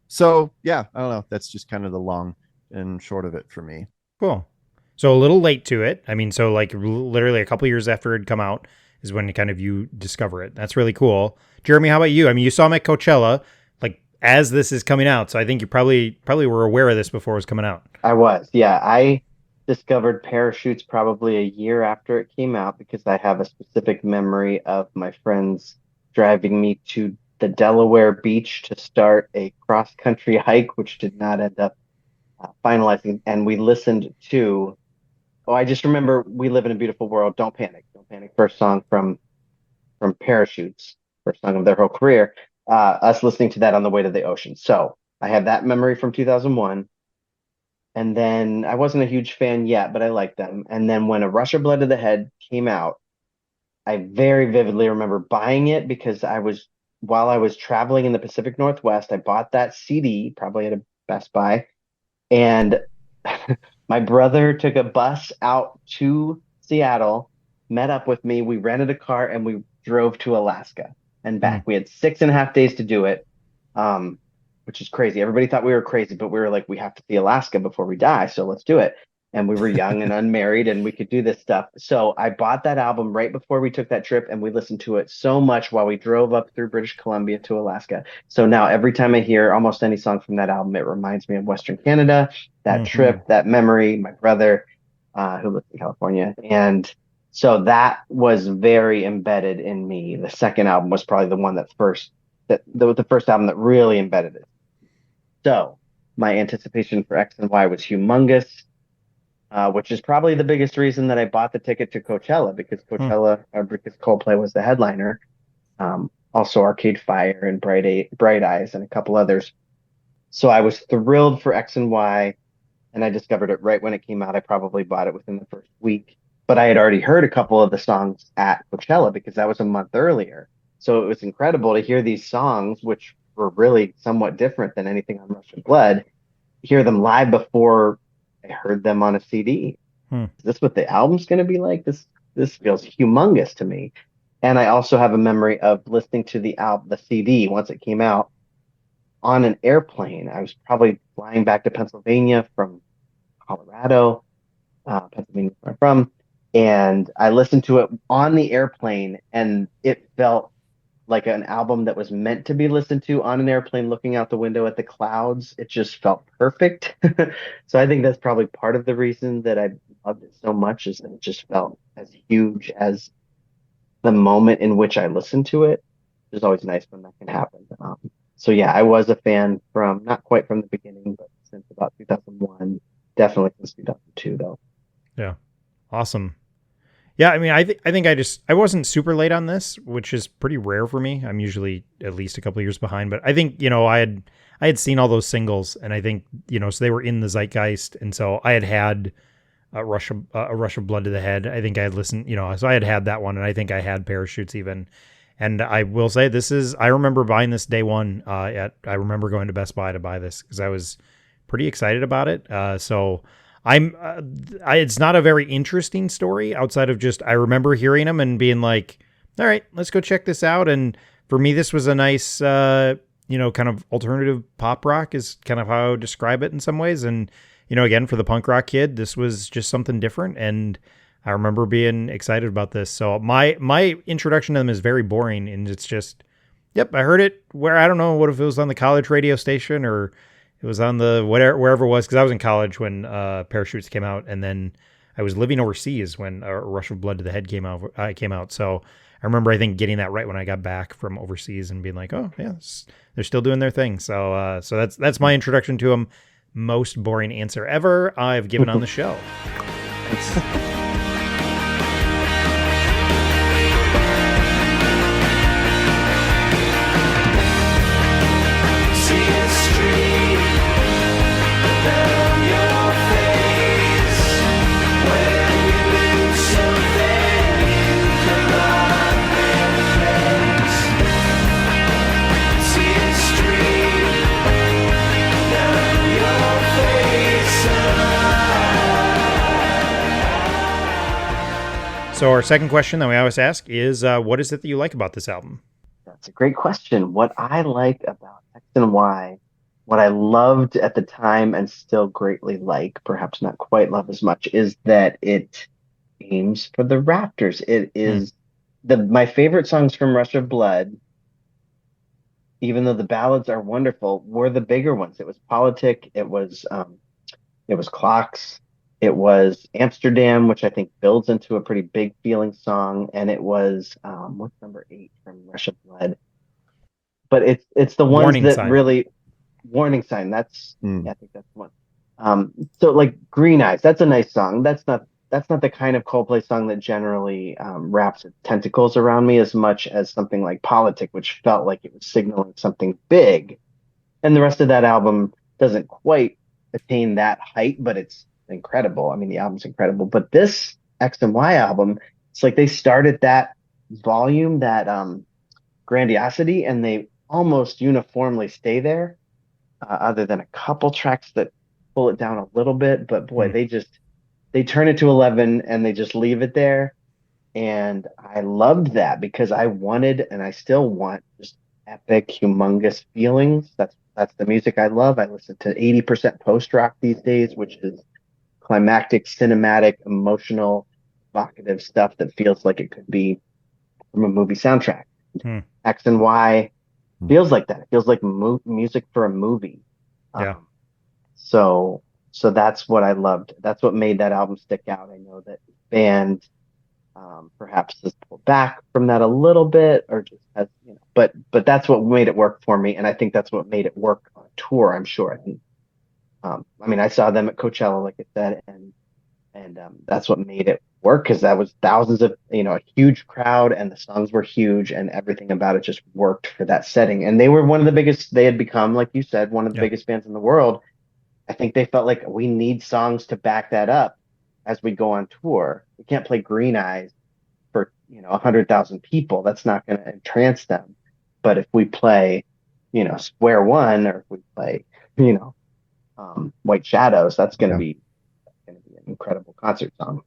So yeah, I don't know. That's just kind of the long and short of it for me. Cool. So a little late to it. I mean, so like literally a couple years after it had come out is when kind of you discover it. That's really cool. Jeremy, how about you? I mean, you saw him at Coachella like as this is coming out, so I think you probably were aware of this before it was coming out. I was, yeah. I discovered Parachutes probably a year after it came out because I have a specific memory of my friends driving me to the Delaware beach to start a cross-country hike, which did not end up finalizing. And we listened to, oh, I just remember We Live in a Beautiful World, Don't Panic. Don't Panic, first song from Parachutes, first song of their whole career. Us listening to that on the way to the ocean. So I have that memory from 2001. And then I wasn't a huge fan yet, but I liked them. And then when A Rush of Blood to the Head came out, I very vividly remember buying it because while I was traveling in the Pacific Northwest, I bought that CD probably at a Best Buy. And My brother took a bus out to Seattle, met up with me. We rented a car and we drove to Alaska and Hmm. back. We had 6.5 days to do it, um, which is crazy. Everybody thought we were crazy, but we were like, we have to see Alaska before we die, so let's do it. And we were young and unmarried and we could do this stuff. So I bought that album right before we took that trip and we listened to it so much while we drove up through British Columbia to Alaska. So now every time I hear almost any song from that album, it reminds me of Western Canada, that Hmm. trip, that memory, my brother, who lives in California. And so that was very embedded in me. The second album was probably the one that first, the first album that really embedded it. So my anticipation for X and Y was humongous, which is probably the biggest reason that I bought the ticket to Coachella because Hmm. because Coldplay was the headliner. Also Arcade Fire and Bright Eyes and a couple others. So I was thrilled for X and Y, and I discovered it right when it came out. I probably bought it within the first week, but I had already heard a couple of the songs at Coachella because that was a month earlier. So it was incredible to hear these songs, which were really somewhat different than anything on Rush of Blood, hear them live before I heard them on a CD. Hmm. Is this what the album's going to be like? This feels humongous to me. And I also have a memory of listening to the CD once it came out on an airplane. I was probably flying back to Pennsylvania from Colorado, Pennsylvania, where I'm from, and I listened to it on the airplane, and it felt like an album that was meant to be listened to on an airplane, looking out the window at the clouds. It just felt perfect. So I think that's probably part of the reason that I loved it so much is that it just felt as huge as the moment in which I listened to it. It's always nice when that can happen. So yeah, I was a fan from not quite from the beginning, but since about 2001, definitely since 2002 though. Yeah. Awesome. Yeah, I mean, I think I wasn't super late on this, which is pretty rare for me. I'm usually at least a couple of years behind, but I think I had seen all those singles, and I think so they were in the zeitgeist, and so I had a rush of blood to the head. I think I had listened, so I had that one, and I think I had parachutes even. And I will say I remember buying this day one. I remember going to Best Buy to buy this because I was pretty excited about it. So it's not a very interesting story outside of just I remember hearing them and being like, all right, let's go check this out. And for me, this was a nice, kind of alternative pop rock is kind of how I would describe it in some ways. And, again, for the punk rock kid, this was just something different. And I remember being excited about this. So my introduction to them is very boring. And it's just, yep, I heard it where I don't know what if it was on the college radio station or it was on the wherever it was because I was in college when Parachutes came out, and then I was living overseas when Rush of Blood to the Head came out. So I remember I think getting that right when I got back from overseas and being like, oh yeah, they're still doing their thing. So that's my introduction to them. Most boring answer ever I've given on the show. Tears stream down your face when you lose something you cannot replace. Tears stream down your face. So our second question that we always ask is, what is it that you like about this album? That's a great question. What I like about X and Y, what I loved at the time and still greatly like, perhaps not quite love as much, is that it aims for the Raptors. It Hmm. is my favorite songs from Rush of Blood, even though the ballads are wonderful, were the bigger ones. It was Politic, it was Clocks, it was Amsterdam, which I think builds into a pretty big feeling song, and it was what's number 8 from Rush of Blood? But it's the ones Warning that sign. really warning sign. That's Mm. yeah, I think that's the one. So like Green Eyes, that's a nice song. That's not the kind of Coldplay song that generally wraps its tentacles around me as much as something like Politic, which felt like it was signaling something big. And the rest of that album doesn't quite attain that height, but it's incredible. I mean, the album's incredible. But this X and Y album, it's like they started that volume, that grandiosity, and they almost uniformly stay there, other than a couple tracks that pull it down a little bit, but boy, Hmm. they turn it to 11 and they just leave it there. And I loved that because I wanted and I still want just epic, humongous feelings. That's the music I love. I listen to 80% post rock these days, which is climactic, cinematic, emotional, evocative stuff that feels like it could be from a movie soundtrack. Hmm. X and Y feels like that. It feels like music for a movie. Yeah. Um, so so that's what I loved. That's what made that album stick out. I know that band perhaps has pulled back from that a little bit, or just has, but that's what made it work for me, and I think that's what made it work on tour. I'm sure. I mean, I saw them at Coachella, like I said, and that's what made it work because that was thousands of, a huge crowd, and the songs were huge, and everything about it just worked for that setting. And they were one of the biggest. They had become, like you said, one of the Yeah. biggest bands in the world. I think they felt like we need songs to back that up as we go on tour. We can't play Green Eyes for 100,000 people. That's not going to entrance them. But if we play, Square One, or if we play, you know, White Shadows, that's Yeah. going to be an incredible concert song.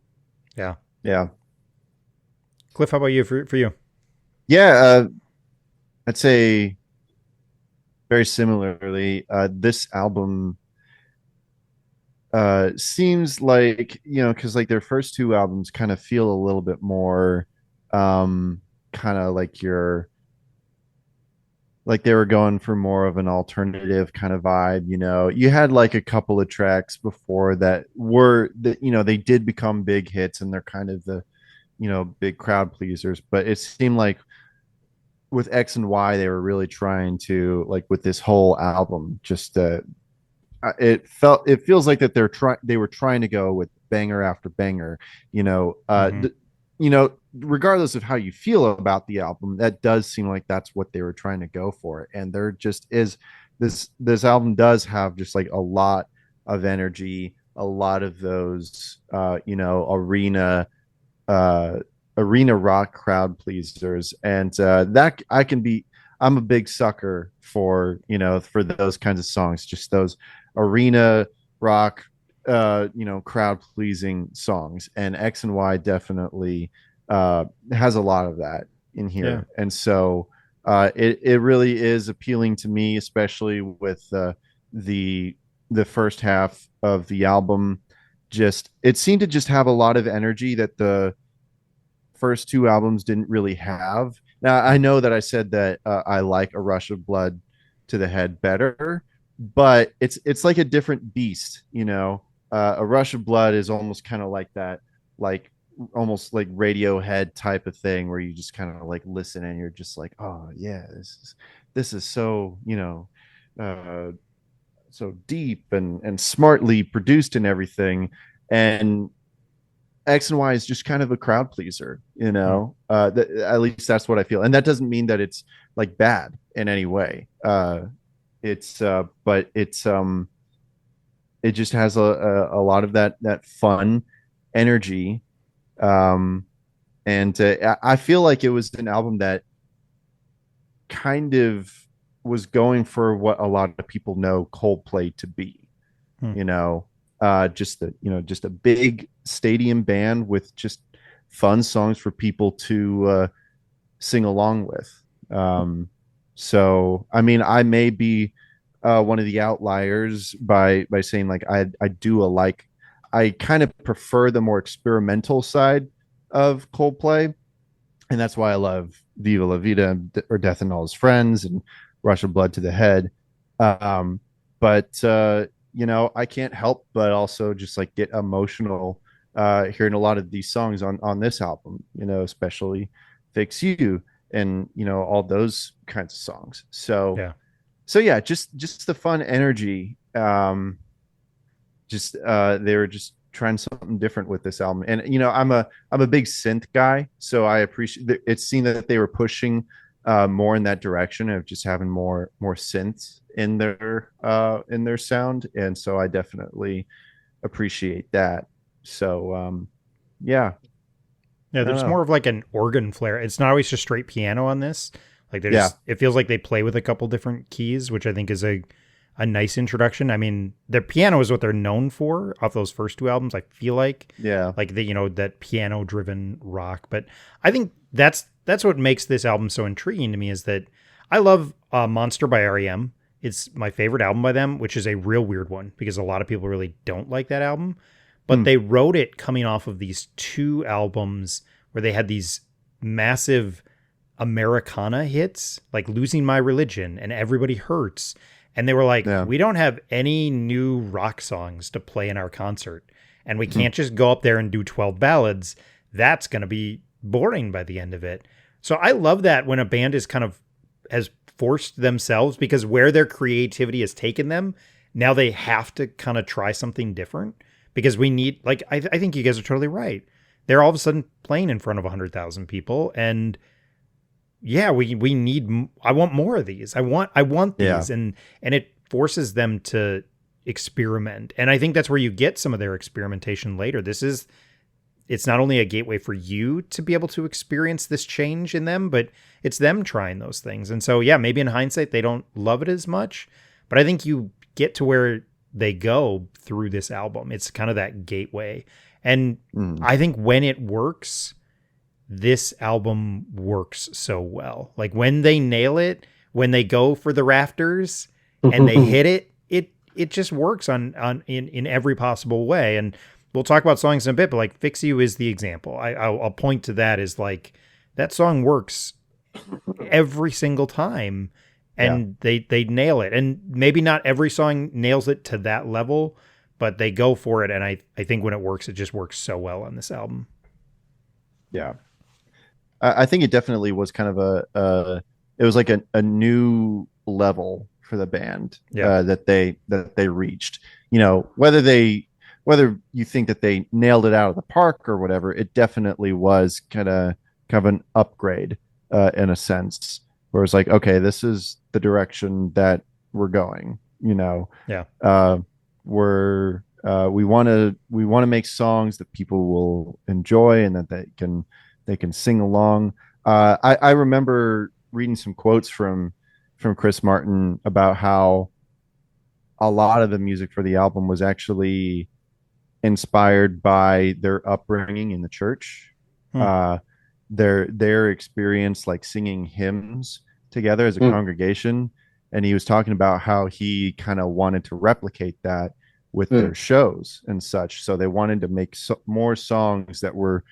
Yeah. Yeah. Cliff, how about you for you? Yeah. I'd say very similarly, this album seems like, because like their first two albums kind of feel a little bit more kind of like they were going for more of an alternative kind of vibe. You had like a couple of tracks before that were that, they did become big hits and they're kind of the, big crowd pleasers, but it seemed like with X and Y they were really trying to, like, with this whole album, just it feels like that they were trying to go with banger after banger. Hmm. Regardless of how you feel about the album, that does seem like that's what they were trying to go for. And there just is this album does have just like a lot of energy, a lot of those uh arena rock crowd pleasers. And that I can be I'm a big sucker for, for those kinds of songs, just those arena rock crowd pleasing songs. And X and Y definitely has a lot of that in Yeah. here. And so it really is appealing to me, especially with the the first half of the album. Just it seemed to just have a lot of energy that the first two albums didn't really have. Now I know that I said that I like A Rush of Blood to the Head better, but it's like a different beast. A Rush of Blood is almost kind of like that, like almost like Radiohead type of thing, where you just kind of like listen and you're just like, oh yeah, this is so uh, so deep and smartly produced and everything. And X and Y is just kind of a crowd pleaser, Hmm. at least that's what I feel. And that doesn't mean that it's like bad in any way. But it just has a lot of that fun energy. Um, and I feel like it was an album that kind of was going for what a lot of people know Coldplay to be. Hmm. Just a big stadium band with just fun songs for people to sing along with. So I mean, I may be one of the outliers by saying like I kind of prefer the more experimental side of Coldplay, and that's why I love Viva La Vida or Death and All His Friends and Rush of Blood to the Head. Um, but I can't help but also just like get emotional hearing a lot of these songs on this album. Especially "Fix You" and all those kinds of songs. So Yeah. so yeah, just the fun energy. Just they were just trying something different with this album. And I'm a big synth guy, so I appreciate it. Seemed that they were pushing more in that direction of just having more synths in their sound. And so I definitely appreciate that. So yeah, Yeah, I don't there's know. more of like an organ flair. It's not always just straight piano on this. Like Yeah. it feels like they play with a couple different keys, which I think is a nice introduction. I mean, their piano is what they're known for off those first two albums. I feel Yeah. like the, that piano driven rock. But I think that's what makes this album so intriguing to me is that I love Monster by REM. It's my favorite album by them, which is a real weird one because a lot of people really don't like that album. But they wrote it coming off of these two albums where they had these massive Americana hits like Losing My Religion and Everybody Hurts. And they were like, Yeah. we don't have any new rock songs to play in our concert. And we can't just go up there and do 12 ballads. That's going to be boring by the end of it. So I love that when a band is kind of has forced themselves because where their creativity has taken them, now they have to kind of try something different because we need, like, I think you guys are totally right. They're all of a sudden playing in front of 100,000 people. And yeah, we need, I want more of these. I want these. Yeah. And it forces them to experiment. And I think that's where you get some of their experimentation later. It's not only a gateway for you to be able to experience this change in them, but it's them trying those things. And so, yeah, maybe in hindsight, they don't love it as much, but I think you get to where they go through this album. It's kind of that gateway. And I think when it works, this album works so well. Like when they nail it, when they go for the rafters and they hit it, it just works in every possible way. And we'll talk about songs in a bit, but like Fix You is the example. I'll point to that as like that song works every single time and they nail it. And maybe not every song nails it to that level, but they go for it. And I think when it works, it just works so well on this album. Yeah. I think it definitely was kind of it was like a new level for the band that they reached. Whether you think that they nailed it out of the park or whatever, it definitely was kind of an upgrade in a sense, where it's like, okay, this is the direction that we're going. We want to make songs that people will enjoy and that they can sing along. I remember reading some quotes from Chris Martin about how a lot of the music for the album was actually inspired by their upbringing in the church, their experience like singing hymns together as a congregation, and he was talking about how he kind of wanted to replicate that with their shows and such. So they wanted to make more songs that were,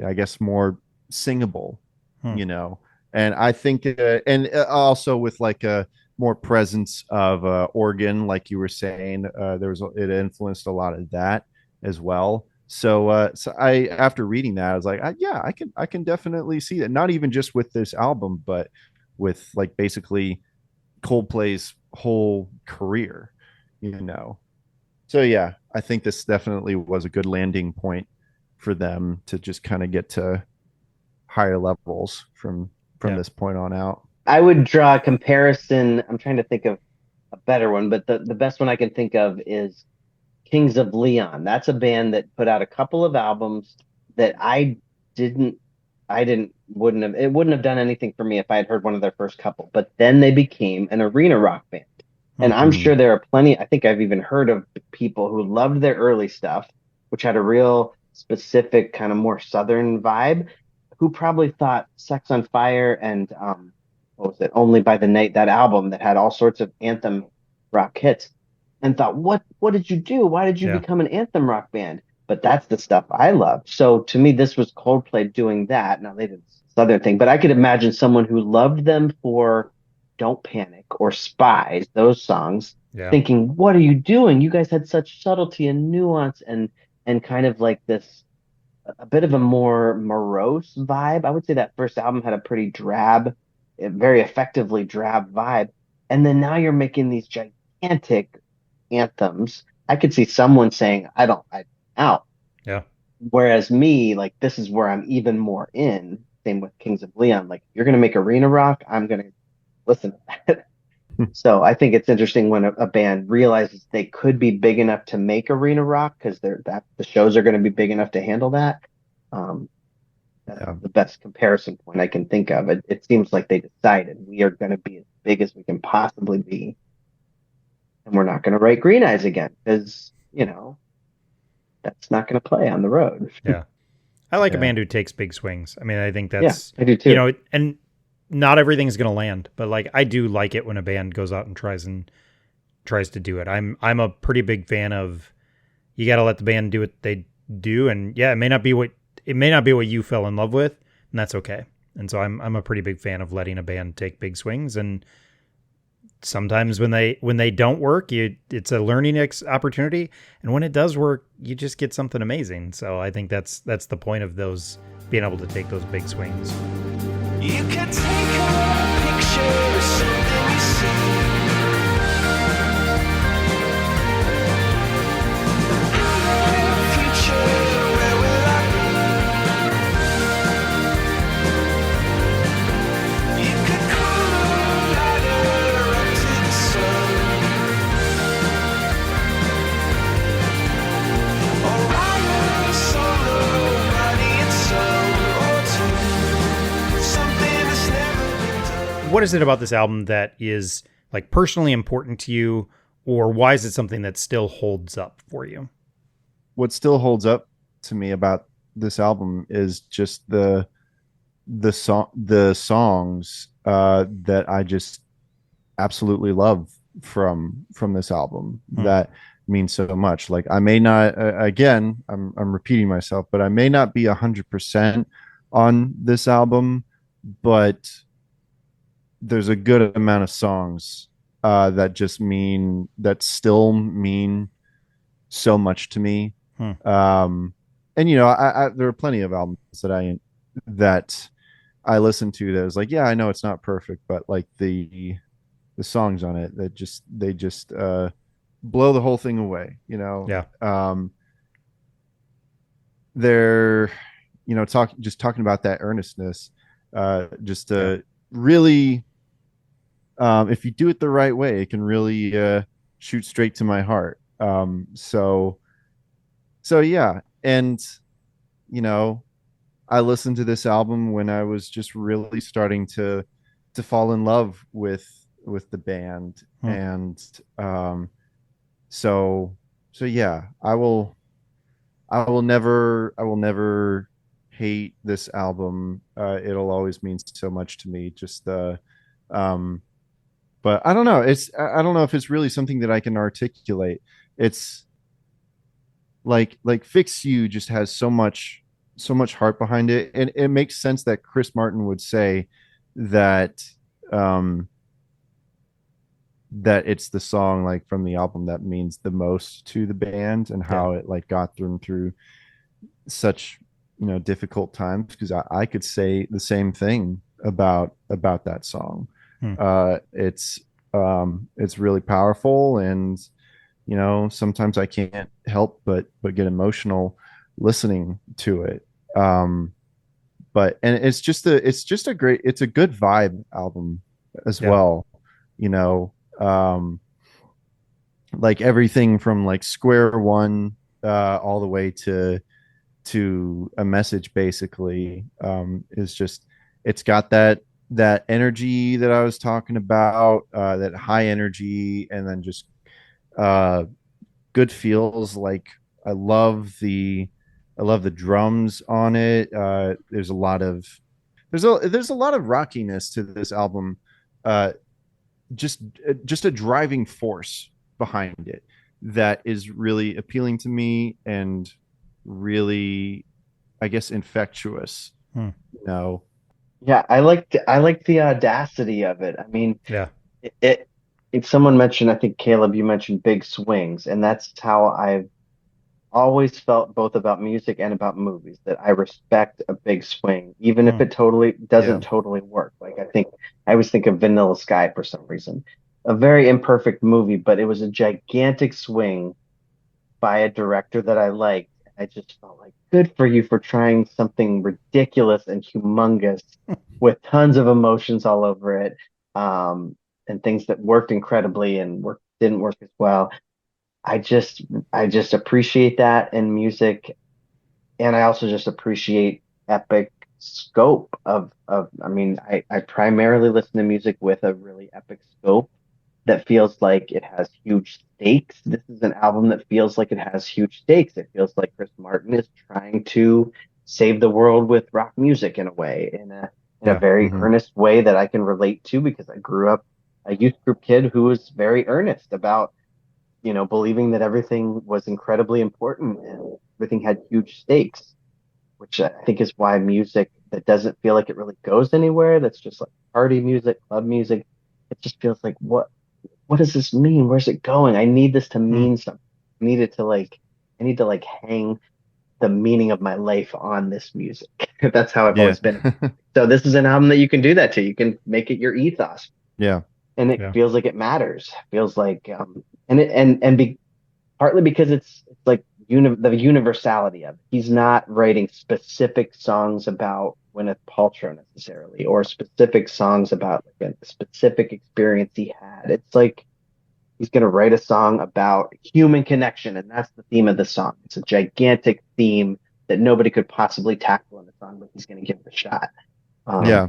I guess, more singable, And I think, and also with like a more presence of organ, like you were saying, it influenced a lot of that as well. So after reading that, I was like, I can definitely see that. Not even just with this album, but with like basically Coldplay's whole career, So yeah, I think this definitely was a good landing point for them to just kind of get to higher levels from this point on out. I would draw a comparison. I'm trying to think of a better one, but the best one I can think of is Kings of Leon. That's a band that put out a couple of albums that it wouldn't have done anything for me if I had heard one of their first couple, but then they became an arena rock band. And I'm sure there are plenty, I think I've even heard of people who loved their early stuff, which had a real specific kind of more Southern vibe, who probably thought Sex on Fire and what was it, Only by the Night, that album that had all sorts of anthem rock hits, and thought, what did you do? Why did you become an anthem rock band? But that's the stuff I love. So to me, this was Coldplay doing that. Now they did this Southern thing, but I could imagine someone who loved them for Don't Panic or Spies, those songs, thinking, what are you doing? You guys had such subtlety and nuance and kind of like this, a bit of a more morose vibe. I would say that first album had a pretty drab, very effectively drab vibe. And then now you're making these gigantic anthems. I could see someone saying, I'm out. Yeah. Whereas me, like, this is where I'm even more in. Same with Kings of Leon. Like, you're going to make arena rock, I'm going to listen to that. So I think it's interesting when a band realizes they could be big enough to make arena rock because the shows are going to be big enough to handle that. That's the best comparison point I can think of. It seems like they decided we are going to be as big as we can possibly be. and we're not going to write Green Eyes again because, that's not going to play on the road. Yeah. I like a Yeah. band who takes big swings. I mean, I think Yeah, that's, I do too. and not everything's going to land, but like I do like it when a band goes out and tries to do it. I'm a pretty big fan of you got to let the band do what they do, and yeah, it may not be what you fell in love with, and that's okay. And so I'm a pretty big fan of letting a band take big swings, and sometimes when they don't work, it's a learning opportunity, and when it does work, you just get something amazing. So I think that's the point of those being able to take those big swings. You can take a picture of something you see. Future, where will I be? You could climb a ladder up to the sun, or ride a solo, body and soul, or two. Something that's never been done. What is it about this album that is like personally important to you, or why is it something that still holds up for you? What still holds up to me about this album is just the songs that I just absolutely love from this album that mean so much. Like I may not again, I'm repeating myself, but I may not be 100% on this album, but there's a good amount of songs that still mean so much to me. Hmm. And there are plenty of albums that I listen to that was like, yeah, I know it's not perfect, but like the songs on it that they just blow the whole thing away. Yeah. They're talking about that earnestness, just Yeah. really, if you do it the right way, it can really shoot straight to my heart. So yeah, and you know, I listened to this album when I was just really starting to fall in love with the band, Hmm. and so so yeah, I will never hate this album. It'll always mean so much to me. Um, but I don't know. I don't know if it's really something that I can articulate. It's like Fix You just has so much heart behind it, and it makes sense that Chris Martin would say that um that it's the song like from the album that means the most to the band, and how it like got them through such difficult times, because I could say the same thing about that song. Hmm. It's really powerful, and sometimes I can't help but get emotional listening to it. But and it's a good vibe album as Yeah. well. you know like everything from like Square One all the way to A Message, basically, is just, it's got that energy that I was talking about, that high energy, and then just uh good feels. Like I love the drums on it. There's a lot of rockiness to this album. uh just a driving force behind it that is really appealing to me, and really, I guess, infectious. Hmm. You know, Yeah, I like the audacity of it. I mean, Yeah. it if someone mentioned, I think Caleb, you mentioned big swings, and that's how I've always felt both about music and about movies, that I respect a big swing, even Hmm. if it totally yeah, doesn't totally work. Like I always think of Vanilla Sky for some reason. A very imperfect movie, but it was a gigantic swing by a director that I liked. I just felt like good for you for trying something ridiculous and humongous with tons of emotions all over it, um, and things that worked incredibly and didn't work as well. I just I just appreciate that in music, and I also just appreciate epic scope of I mean, I primarily listen to music with a really epic scope, that feels like it has huge stakes. This is an album that feels like it has huge stakes. It feels like Chris Martin is trying to save the world with rock music in a way, in a Yeah. very Mhm. earnest way that I can relate to because I grew up a youth group kid who was very earnest about, believing that everything was incredibly important and everything had huge stakes, which I think is why music that doesn't feel like it really goes anywhere, that's just like party music, club music, it just feels like what does this mean? Where's it going? I need this to Hmm. mean something. I need it to like I need to like hang the meaning of my life on this music. That's how I've Yeah. always been. So this is an album that you can do that to. You can make it your ethos, Yeah. and it Yeah. feels like it matters. Feels like and it and be partly because it's like the universality of it. He's not writing specific songs about Gwyneth Paltrow necessarily, or specific songs about like a specific experience he had. It's like he's going to write a song about human connection, and that's the theme of the song. It's a gigantic theme that nobody could possibly tackle in the song, but he's going to give it a shot. Um, Yeah.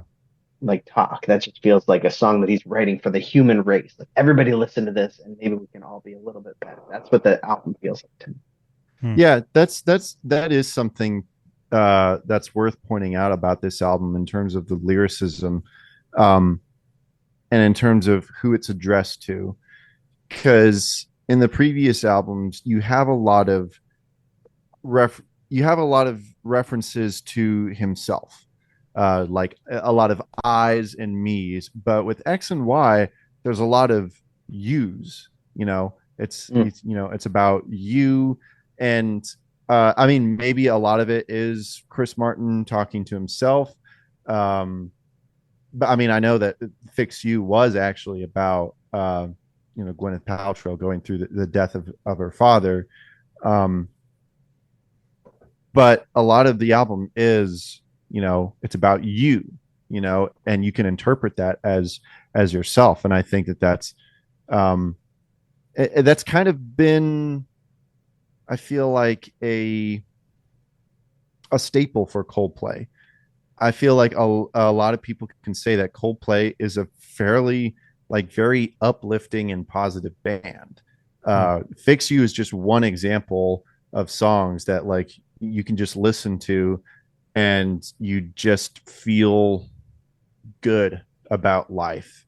like Talk, that just feels like a song that he's writing for the human race. Like everybody listen to this, and maybe we can all be a little bit better. That's what the album feels like to me. Hmm. Yeah, that is something that's worth pointing out about this album in terms of the lyricism, um, and in terms of who it's addressed to. Because in the previous albums, you have a lot of references to himself, like a lot of I's and me's. But with X and Y, there's a lot of you's. Mm. It's about you, and I mean, maybe a lot of it is Chris Martin talking to himself. But I mean, I know that Fix You was actually about Gwyneth Paltrow going through the death of her father. Um, but a lot of the album is, it's about you, and you can interpret that as yourself. And I think um that's kind of been, I feel like, a staple for Coldplay. I feel like a lot of people can say that Coldplay is a fairly, like, very uplifting and positive band. Hmm. Fix You is just one example of songs that, like, you can just listen to and you just feel good about life,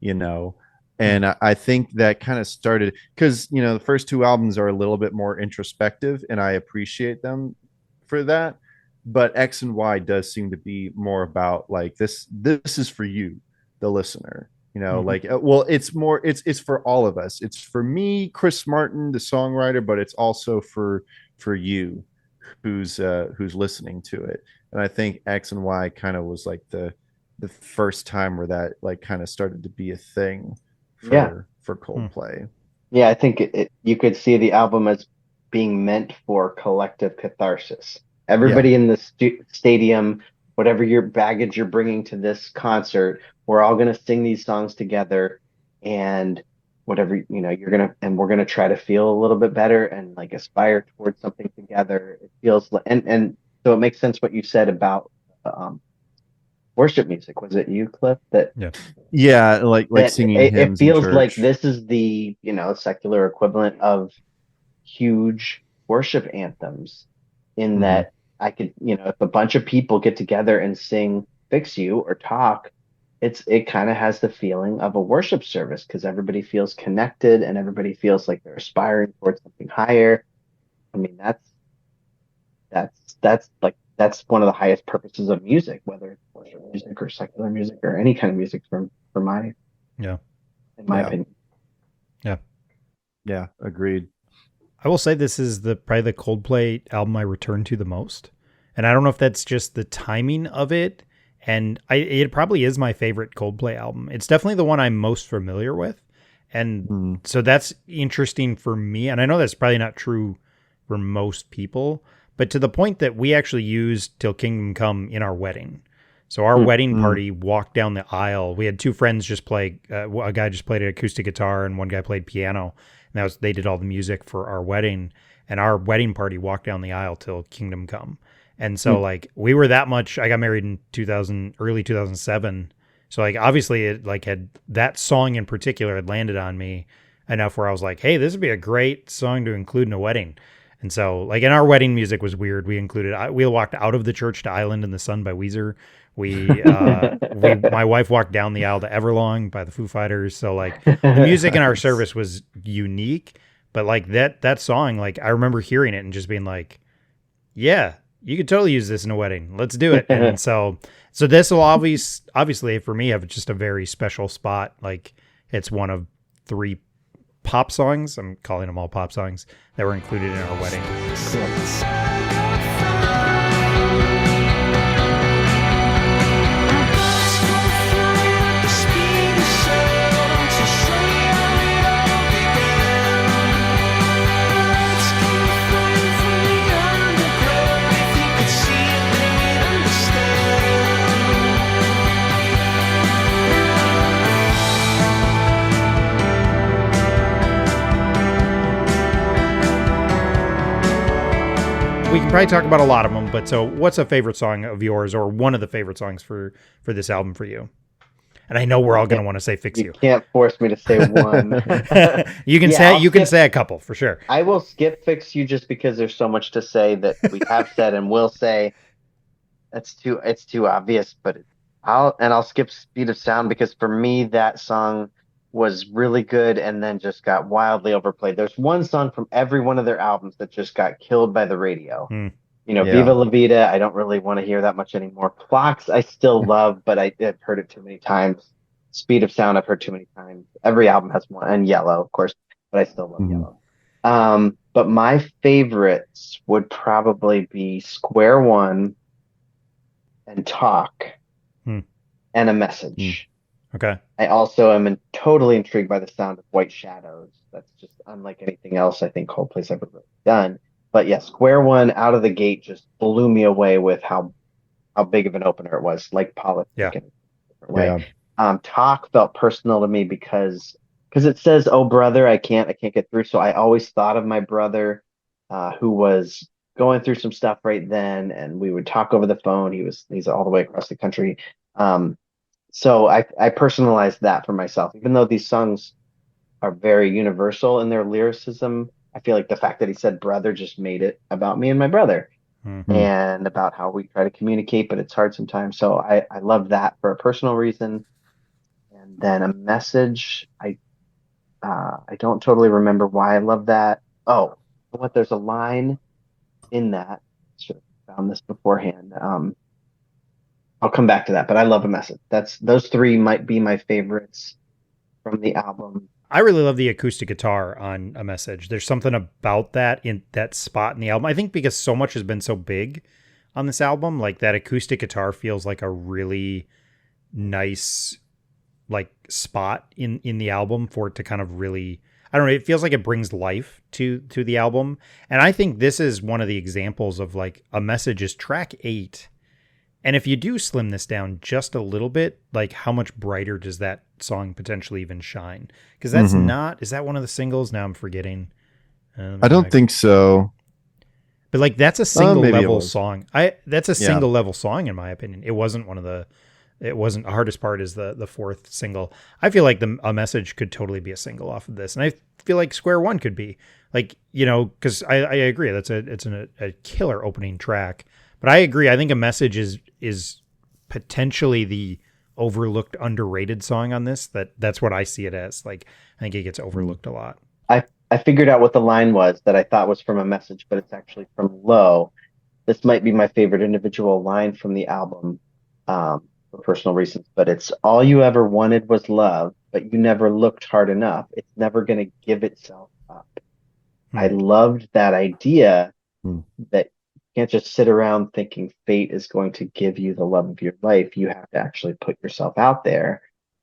you know. Hmm. And I think that kind of started because, the first two albums are a little bit more introspective, and I appreciate them for that. But X and Y does seem to be more about, like, this is for you, the listener. Hmm. Like, well, it's for all of us. It's for me, Chris Martin, the songwriter, but it's also for you, who's listening to it. And I think X and Y kind of was like the first time where that, like, kind of started to be a thing Yeah, for Hmm. Coldplay. yeah. I think you could see the album as being meant for collective catharsis. Yeah. Everybody in the stadium, whatever your baggage you're bringing to this concert, we're all going to sing these songs together, and whatever and we're gonna try to feel a little bit better and like aspire towards something together. It feels like, and so it makes sense what you said about um, worship music. Was it you, Cliff? That Yeah. Yeah, like that singing it hymns in feels like church. this is the secular equivalent of huge worship anthems, in Hmm. that I could, if a bunch of people get together and sing Fix You or Talk, it kind of has the feeling of a worship service because everybody feels connected and everybody feels like they're aspiring towards something higher. I mean, that's one of the highest purposes of music, whether it's worship music or secular music or any kind of music for my Yeah. in my Yeah. opinion. Yeah. Yeah, agreed. I will say this is probably the Coldplay album I return to the most. And I don't know if that's just the timing of it. And it probably is my favorite Coldplay album. It's definitely the one I'm most familiar with. And Mm. so that's interesting for me. And I know that's probably not true for most people, but to the point that we actually used Till Kingdom Come in our wedding. So our Hmm. wedding Mm. party walked down the aisle. We had two friends just play. A guy just played an acoustic guitar, and one guy played piano. And they did all the music for our wedding. And our wedding party walked down the aisle till Kingdom Come. And so Hmm. like we were that much. I got married in 2000, early 2007. So like obviously it like had that song in particular had landed on me enough where I was like, hey, this would be a great song to include in a wedding. And so like, and our wedding music was weird. We included we walked out of the church to Island in the Sun by Weezer. My wife walked down the aisle to Everlong by the Foo Fighters. So like the music in our service was unique, but like that song, like I remember hearing it and just being like, yeah, you could totally use this in a wedding. Let's do it. And so this will obviously for me have just a very special spot. Like it's one of 3 pop songs. I'm calling them all pop songs that were included in our wedding. We can probably talk about a lot of them, but so what's a favorite song of yours, or one of the favorite songs for this album for you? And I know we're all going to want to say "Fix You." You can't force me to say one. You can say a couple for sure. I will skip "Fix You" just because there's so much to say that we have said and will say. It's too obvious, but I'll skip "Speed of Sound" because for me that song was really good and then just got wildly overplayed. There's one song from every one of their albums that just got killed by the radio. Yeah. Viva La Vida, I don't really want to hear that much anymore. Clocks, I still love, but I've heard it too many times. Speed of Sound, I've heard too many times. Every album has one, and Yellow, of course, but I still love Yellow. But my favorites would probably be Square One and Talk and A Message. Okay. I also am totally intrigued by the sound of White Shadows. That's just unlike anything else I think Coldplay's ever really done. But yeah, Square One out of the gate just blew me away with how big of an opener it was, like Politics in a different way. Yeah. Talk felt personal to me because it says, "Oh brother, I can't get through." So I always thought of my brother, who was going through some stuff right then, and we would talk over the phone. He's all the way across the country. So I personalized that for myself, even though these songs are very universal in their lyricism. I feel like the fact that he said brother just made it about me and my brother and about how we try to communicate, but it's hard sometimes. So I love that for a personal reason. And then A Message, I don't totally remember why I love that. Oh, what there's a line in that. Should have found this beforehand. I'll come back to that, but I love A Message. Those 3 might be my favorites from the album. I really love the acoustic guitar on A Message. There's something about that in that spot in the album. I think because so much has been so big on this album, like that acoustic guitar feels like a really nice like spot in the album for it to kind of really, I don't know, it feels like it brings life to the album. And I think this is one of the examples of like A Message is track 8. And if you do slim this down just a little bit, like how much brighter does that song potentially even shine? Because that's not, is that one of the singles? Now I'm forgetting. I don't think so. But like that's a single level song. That's a single level song in my opinion. It wasn't the hardest part is the 4th single. I feel like A Message could totally be a single off of this. And I feel like Square One could be like, cause I agree. It's a killer opening track. But I agree. I think A Message is potentially the overlooked, underrated song on this. That's what I see it as. Like, I think it gets overlooked a lot. I figured out what the line was that I thought was from A Message, but it's actually from Low. This might be my favorite individual line from the album, for personal reasons, but it's all you ever wanted was love, but you never looked hard enough. It's never going to give itself up. I loved that idea that you can't just sit around thinking fate is going to give you the love of your life. You have to actually put yourself out there.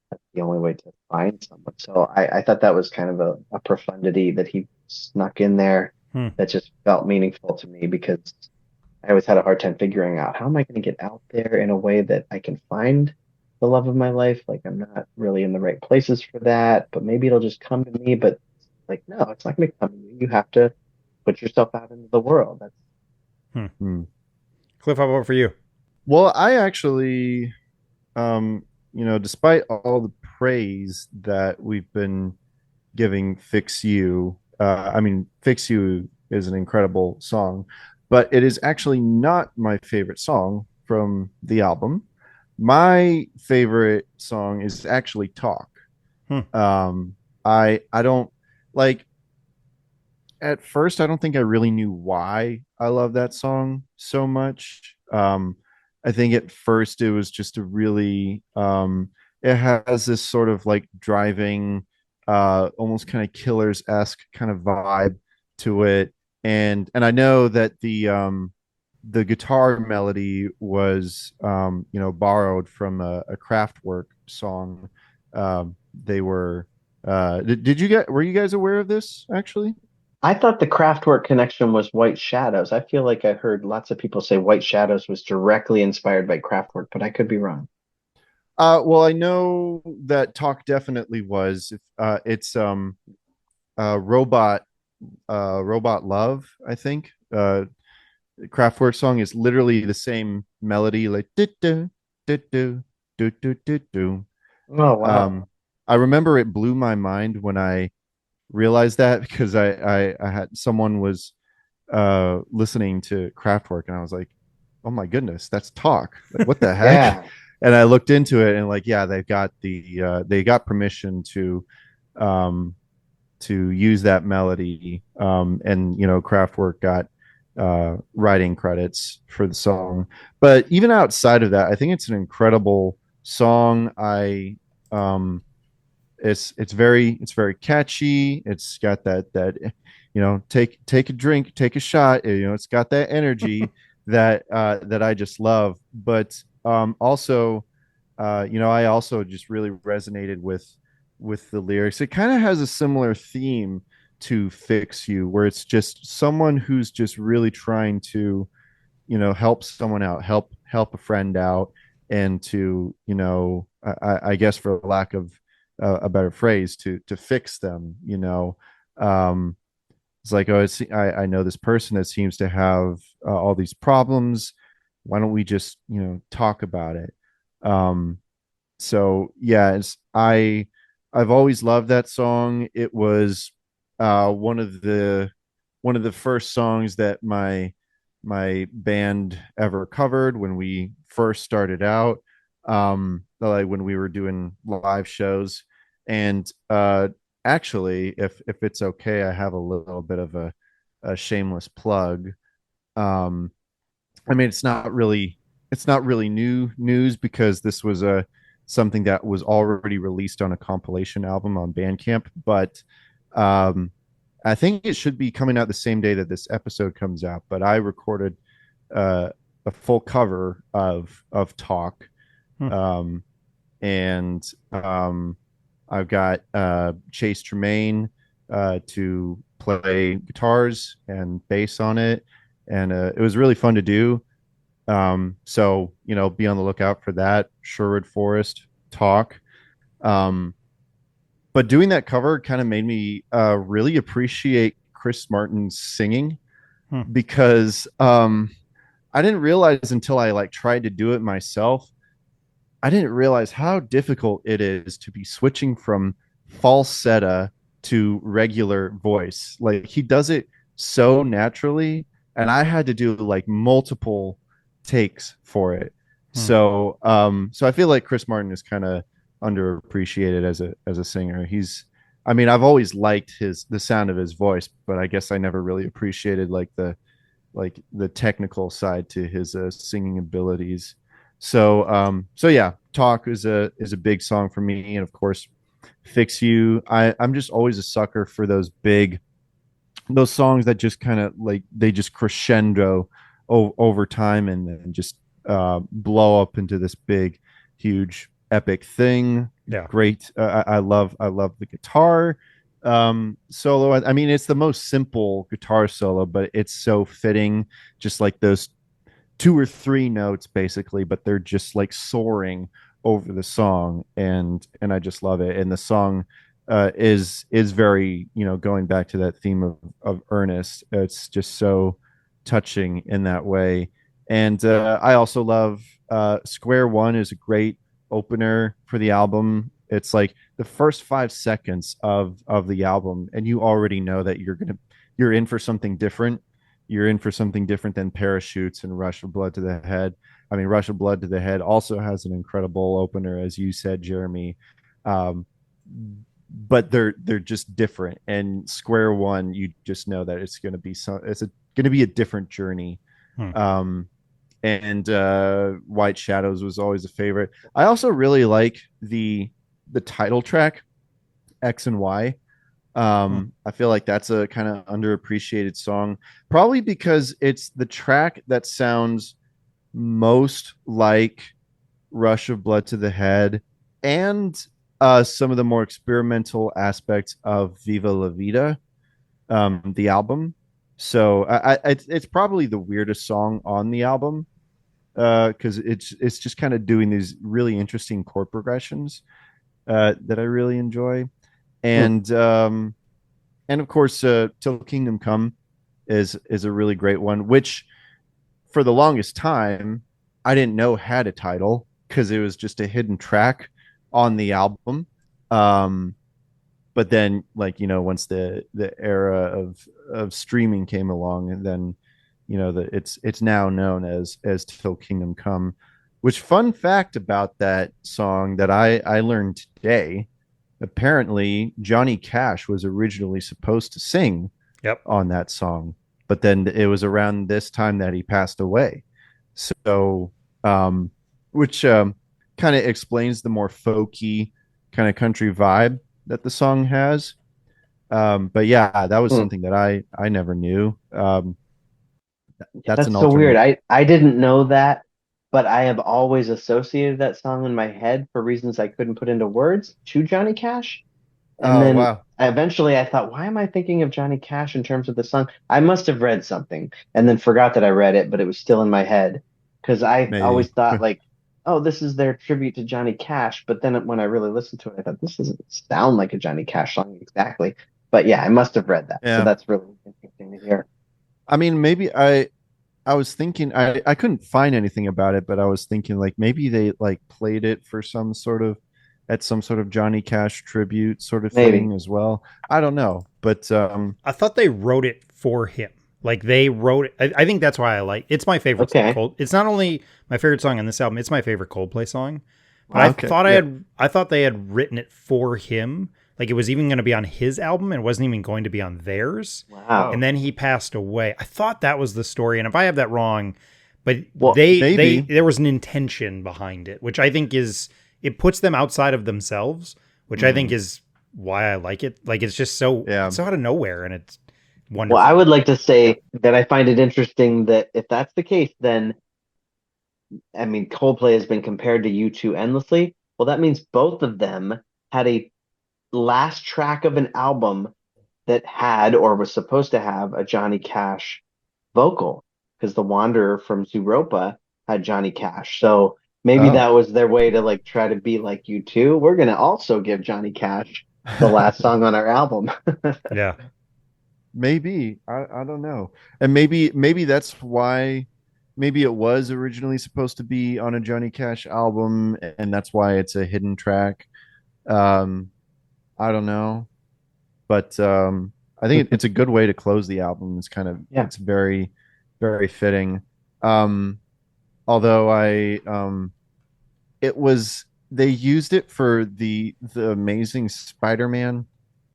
That's the only way to find someone. So I thought that was kind of a profundity that he snuck in there that just felt meaningful to me because I always had a hard time figuring out how am I going to get out there in a way that I can find the love of my life. Like I'm not really in the right places for that, but maybe it'll just come to me. But like, no, it's not going to come to you. You have to put yourself out into the world. That's Cliff, how about for you? Well, I actually, despite all the praise that we've been giving Fix You, I mean, Fix You is an incredible song, but it is actually not my favorite song from the album. My favorite song is actually Talk. Hmm. I don't like at first I don't think I really knew why I love that song so much. I think at first it was just a really it has this sort of like driving almost kind of killers-esque kind of vibe to it. And I know that the guitar melody was borrowed from a Kraftwerk song. They were did you get were you guys aware of this actually? I thought the Kraftwerk connection was White Shadows. I feel like I heard lots of people say White Shadows was directly inspired by Kraftwerk, but I could be wrong. Well, I know that Talk definitely was. It's robot robot love. I think Kraftwerk song is literally the same melody, like do do do do do do do do. Oh, wow. Um, I remember it blew my mind when I realized that because I had someone was listening to Kraftwerk and I was like, oh my goodness, that's Talk. Like, what the heck? Yeah. And I looked into it and like, yeah, they got permission um to use that melody. And Kraftwerk got writing credits for the song. But even outside of that, I think it's an incredible song. I it's very catchy. It's got that take a drink, take a shot. It's got that energy that I just love. But also, I also just really resonated with the lyrics. It kind of has a similar theme to Fix You, where it's just someone who's just really trying to help someone out, help a friend out, and to I guess for lack of a better phrase, to fix them. um it's like, oh, I know this person that seems to have all these problems. Why don't we just talk about it? So yeah, I've always loved that song. It was one of the first songs that my band ever covered when we first started out, like when we were doing live shows. And actually, if it's okay, I have a little bit of a shameless plug. um I mean, it's not really new news because this was a something that was already released on a compilation album on Bandcamp, but um, I think it should be coming out the same day that this episode comes out. But I recorded uh, a full cover of Talk, Hmm. um, and I've got Chase Tremaine to play guitars and bass on it, and it was really fun to do. So be on the lookout for that. Sherwood Forest Talk. Um, but doing that cover kind of made me really appreciate Chris Martin's singing Hmm. because I didn't realize until I like tried to do it myself. I didn't realize how difficult it is to be switching from falsetto to regular voice. Like he does it so naturally, and I had to do like multiple takes for it. Hmm. So I feel like Chris Martin is kind of underappreciated as a singer. I mean, I've always liked the sound of his voice, but I guess I never really appreciated like the technical side to his singing abilities. So yeah, Talk is a big song for me, and of course, Fix You. I'm just always a sucker for those songs that just kind of like they just crescendo over time and just blow up into this big, huge, epic thing. Yeah. Great. I love the guitar solo. I mean, it's the most simple guitar solo, but it's so fitting. Just like those two or three notes basically, but they're just like soaring over the song, and I just love it. And the song is very going back to that theme of Ernest. It's just so touching in that way. And I also love Square One is a great opener for the album. It's like the first 5 seconds of the album, and you already know that you're in for something different. You're in for something different than Parachutes and Rush of Blood to the Head. I mean, Rush of Blood to the Head also has an incredible opener, as you said, Jeremy. Um, but they're just different. And Square One, you just know that it's going to be going to be a different journey. Hmm. And White Shadows was always a favorite. I also really like the title track, X and Y. I feel like that's a kind of underappreciated song, probably because it's the track that sounds most like Rush of Blood to the Head and some of the more experimental aspects of Viva La Vida, the album. So it's probably the weirdest song on the album because it's just kind of doing these really interesting chord progressions that I really enjoy, Hmm. and of course, Till Kingdom Come is a really great one, which for the longest time I didn't know had a title because it was just a hidden track on the album. Um, but then, like once the era of streaming came along, and then it's now known as Till Kingdom Come. Which, fun fact about that song that I learned today, apparently Johnny Cash was originally supposed to sing Yep. on that song, but then it was around this time that he passed away. So, which kind of explains the more folky kind of country vibe that the song has. But yeah, that was Hmm. something that I never knew. That's an That's so weird. alternate. I didn't know that, but I have always associated that song in my head for reasons I couldn't put into words to Johnny Cash. And Oh then wow, eventually I thought, why am I thinking of Johnny Cash in terms of the song? I must have read something and then forgot that I read it, but it was still in my head because I always maybe. thought like, oh, this is their tribute to Johnny Cash. But then when I really listened to it, I thought this doesn't sound like a Johnny Cash song exactly. But yeah, I must have read that. So Yeah, that's really interesting to hear. I mean, maybe I was thinking I couldn't find anything about it, but I was thinking like maybe they like played it for some sort of at some sort of Johnny Cash tribute sort of Maybe. thing as well. I don't know, but I thought they wrote it for him. Like they wrote it. I think that's why I like it's my favorite Okay. Cold. It's not only my favorite song on this album, it's my favorite Coldplay song. But Wow. okay, yeah. I thought they had written it for him. Like it was even going to be on his album and wasn't even going to be on theirs. Wow. And then he passed away. I thought that was the story. And if I have that wrong, but Well, they Maybe. there was an intention behind it, which I think is it puts them outside of themselves, which I think Mhm. is why I like it. Like it's just so Yeah. it's so out of nowhere and it's well, I wonderful. would like to say that I find it interesting that if that's the case, then I mean, Coldplay has been compared to U2 endlessly. Well, that means both of them had a last track of an album that had or was supposed to have a Johnny Cash vocal because The Wanderer from Zooropa had Johnny Cash. So maybe Oh. that was their way to like try to be like U2. We're gonna also give Johnny Cash the last song on our album. Yeah. Maybe. I don't know. And maybe that's why maybe it was originally supposed to be on a Johnny Cash album and that's why it's a hidden track. Um I don't know. But I think it's a good way to close the album. Yeah. It's very, very fitting. Um, although it was they used it for the Amazing Spider-Man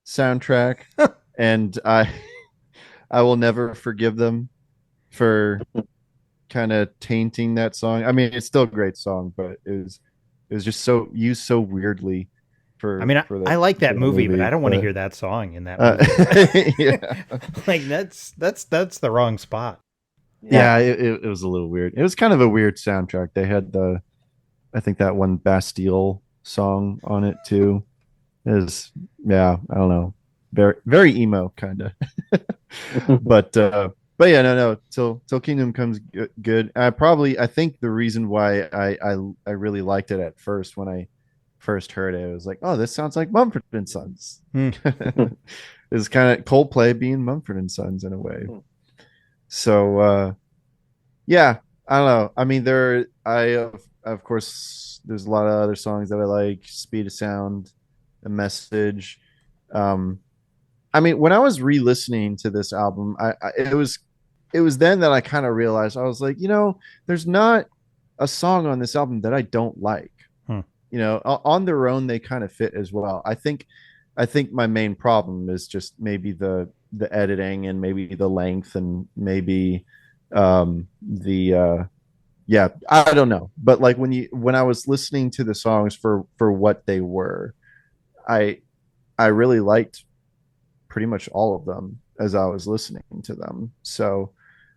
soundtrack, and I will never forgive them for kind of tainting that song. I mean, it's still a great song, but it was just so used so weirdly I mean, I like for that that movie, but I movie. don't want to But hear that song in that uh, movie. yeah. Like that's the wrong spot. Yeah. Yeah, it was a little weird. It was kind of a weird soundtrack. They had I think that one Bastille song on it too. Is yeah, I don't know, very very emo kind of. but but yeah, no, till Kingdom comes good. I think the reason why I really liked it at first when I first heard it, it was like, oh, this sounds like Mumford and Sons. Hmm. It's kind of Coldplay being Mumford and Sons in a way. So yeah, I don't know. I mean, of course, there's a lot of other songs that I like. Speed of Sound, A Message. Um, I mean, when I was re-listening to this album, it was then that I kind of realized I was like, there's not a song on this album that I don't like. Hmm. On their own they kind of fit as well. I think my main problem is just maybe the editing and maybe the length and maybe the yeah, I don't know. But like when I was listening to the songs for what they were, I I really liked pretty much all of them as I was listening to them. So,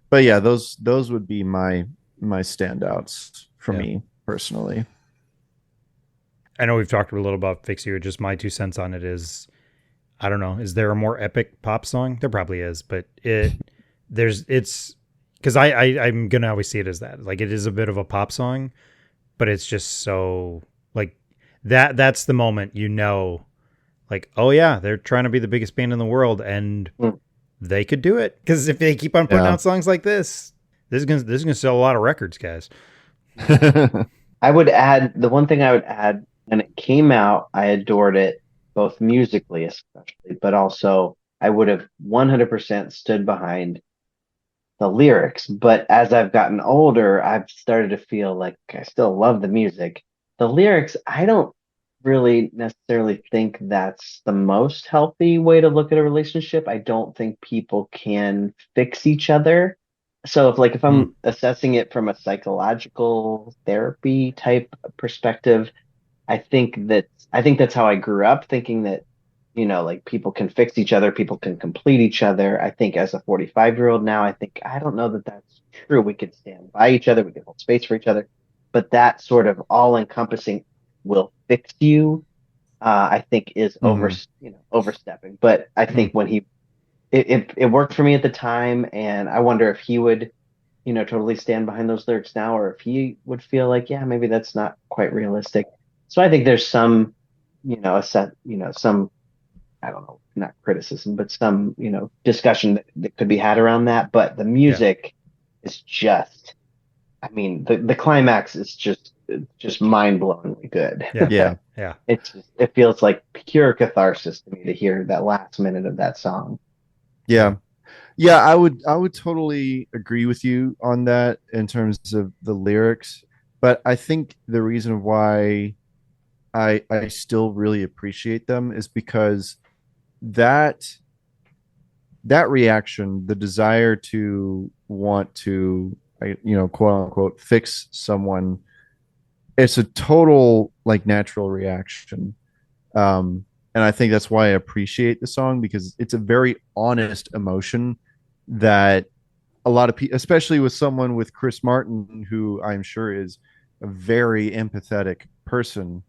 but yeah, those would be my standouts for Yeah. me personally. I know we've talked a little about Fix You. Just my 2 cents on it is, I don't know. Is there a more epic pop song? There probably is, but it's because I'm gonna always see it as that. Like it is a bit of a pop song, but it's just so like that's the moment like, oh yeah, they're trying to be the biggest band in the world, and Mm. they could do it because if they keep on putting Yeah. out songs like this is gonna sell a lot of records, guys. I would add the one thing I would add when it came out, I adored it both musically, especially, but also I would have 100% stood behind the lyrics. But as I've gotten older, I've started to feel like I still love the music. The lyrics, I don't really necessarily think that's the most healthy way to look at a relationship. I don't think people can fix each other. So if Hmm. I'm assessing it from a psychological therapy type perspective, I think that's how I grew up thinking that, like people can fix each other, people can complete each other. I think as a 45-year-old now, I don't know that that's true. We could stand by each other, we could hold space for each other, but that sort of all-encompassing will fix you, I think is Mhm. overstepping. But I Hmm. think when it worked for me at the time, and I wonder if he would, totally stand behind those lyrics now, or if he would feel like, yeah, maybe that's not quite realistic. So I think there's some, a set, some, I don't know, not criticism, but some, discussion that could be had around that. But the Yeah. music is just, I mean, the climax is just mind-blowingly good. Yeah. Yeah. Yeah. It feels like pure catharsis to me to hear that last minute of that song. Yeah. Yeah. Yeah, I would totally agree with you on that in terms of the lyrics, but I think the reason why I still really appreciate them is because that that reaction, the desire to want to, quote unquote, fix someone, it's a total like natural reaction. And I think that's why I appreciate the song because it's a very honest emotion that a lot of people, especially with someone with Chris Martin, who I'm sure is a very empathetic person.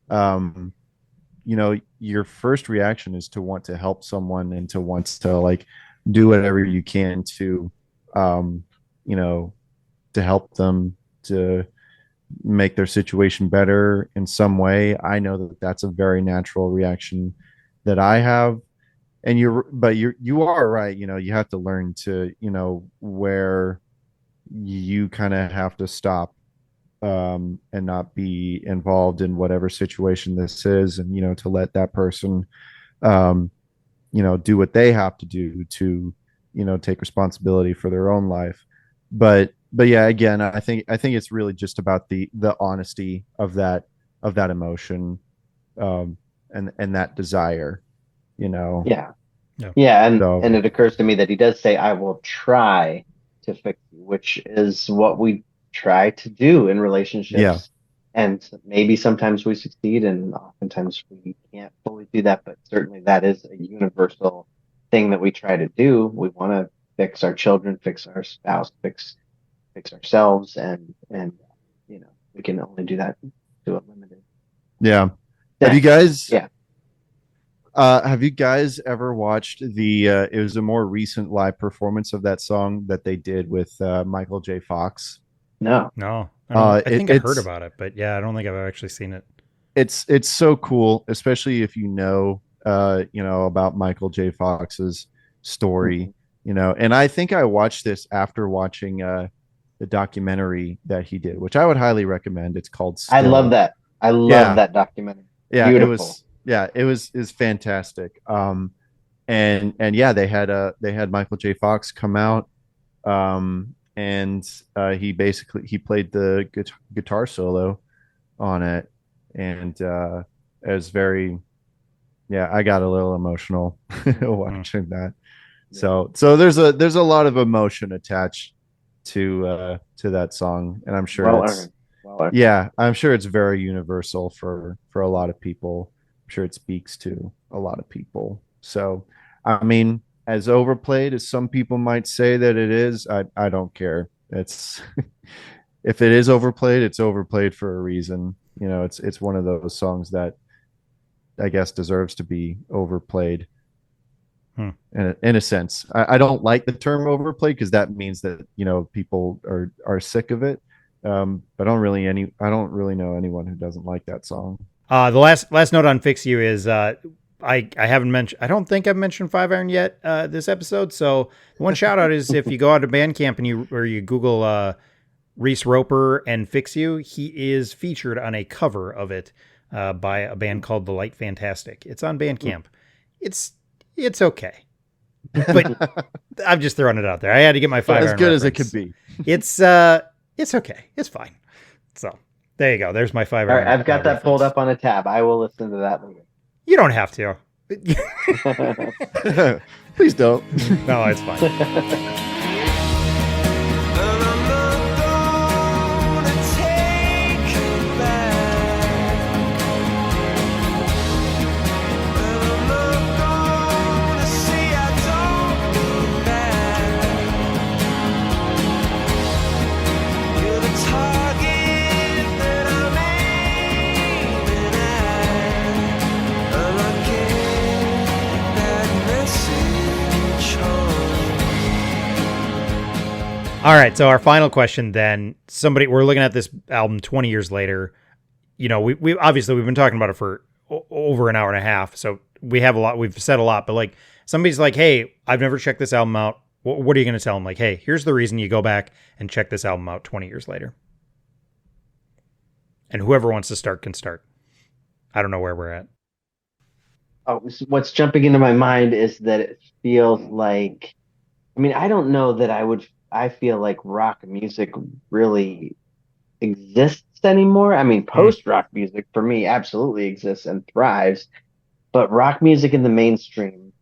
Um, your first reaction is to want to help someone and to want to like do whatever you can to, um, you know, to help them to make their situation better in some way. I know that that's a very natural reaction that I have. And you are right. You have to learn to, where you kind of have to stop and not be involved in whatever situation this is, and to let that person um, do what they have to do to take responsibility for their own life. But yeah, again, I think it's really just about the honesty of that emotion, um, and that desire, you know. Yeah. Yeah. Yeah, and So it occurs to me that he does say, "I will try to fix you," which is what we try to do in yeah, relationships. And maybe sometimes we succeed, and oftentimes we can't fully do that. But certainly that is a universal thing that we try to do. We want to fix our children, fix our spouse, fix ourselves, and we can only do that to a limited yeah. Have you extent. guys Yeah. have you guys ever watched the it was a more recent live performance of that song that they did with Michael J. Fox? No. No, I don't. I It, think I heard it's about it, but yeah, I don't think I've actually seen it. it's so cool, especially if about Michael J. Fox's story, Mhm. and I think I watched this after watching the documentary that he did, which I would highly recommend. It's called I love Still. that. I love Yeah, that documentary. yeah, Beautiful. it was fantastic. And yeah, they had Michael J. Fox come out, and he played the guitar solo on it, and it was very, yeah, I got a little emotional watching that. So there's a lot of emotion attached to that song, and I'm sure Well it's, earned. Well earned. yeah, I'm sure it's very universal for a lot of people. I'm sure it speaks to a lot of people. So, I mean, as overplayed as some people might say that it is, I don't care. It's if it is overplayed, it's overplayed for a reason. You know, it's one of those songs that I guess deserves to be overplayed in a sense. I don't like the term overplayed because that means that, you know, people are sick of it. But I don't really know anyone who doesn't like that song. The last note on Fix You is I haven't mentioned, I don't think I've mentioned Five Iron yet this episode. So one shout out is if you go out to Bandcamp and you Google Reese Roper and Fix You, he is featured on a cover of it by a band called The Light Fantastic. It's on Bandcamp. It's okay, but I'm just throwing it out there. I had to get my Five As Iron good reference. as it could be. It's okay. It's fine. So there you go. There's my Five All Iron. right, I've got that pulled reference. up on a tab. I will listen to that later. You don't have to. Please don't. No, it's fine. And I'm not gonna take it back. And I'm not gonna say I don't mean that. You're the target that I'm aiming at. And I get that message home. All right. So our final question then, we're looking at this album 20 years later. You know, we obviously we've been talking about it for over an hour and a half. So we've said a lot, but like somebody's like, hey, I've never checked this album out. What are you going to tell them? Like, hey, here's the reason you go back and check this album out 20 years later. And whoever wants to start can start. I don't know where we're at. Oh, what's jumping into my mind is that it feels like, I mean, I don't know that I feel like rock music really exists anymore. I mean, post-rock music for me absolutely exists and thrives, but rock music in the mainstream,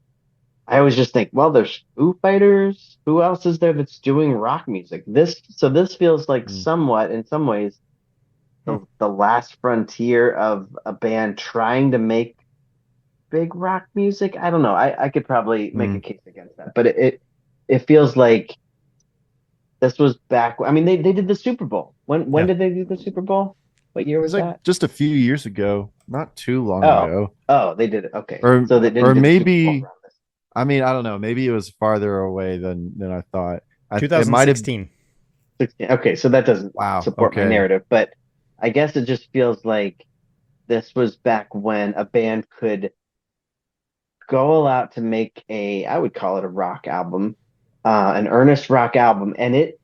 I always just think, well, there's Foo Fighters. Who else is there that's doing rock music? This feels like somewhat, in some ways, the last frontier of a band trying to make big rock music. I don't know. I could probably make a case against that, but it feels like this was back. I mean, they did the Super Bowl. When Yeah. did they do the Super Bowl? What year It was was like that? just a few years ago, not too long Oh, ago. oh, they did it. Okay, Or so they didn't or do the Super Bowl maybe, around this. I mean, I don't know. Maybe it was farther away than I thought. It might have. 2016. 16. Okay, so that doesn't Wow. support my Okay. narrative, but I guess it just feels like this was back when a band could go all out to make I would call it a rock album, an earnest rock album, and it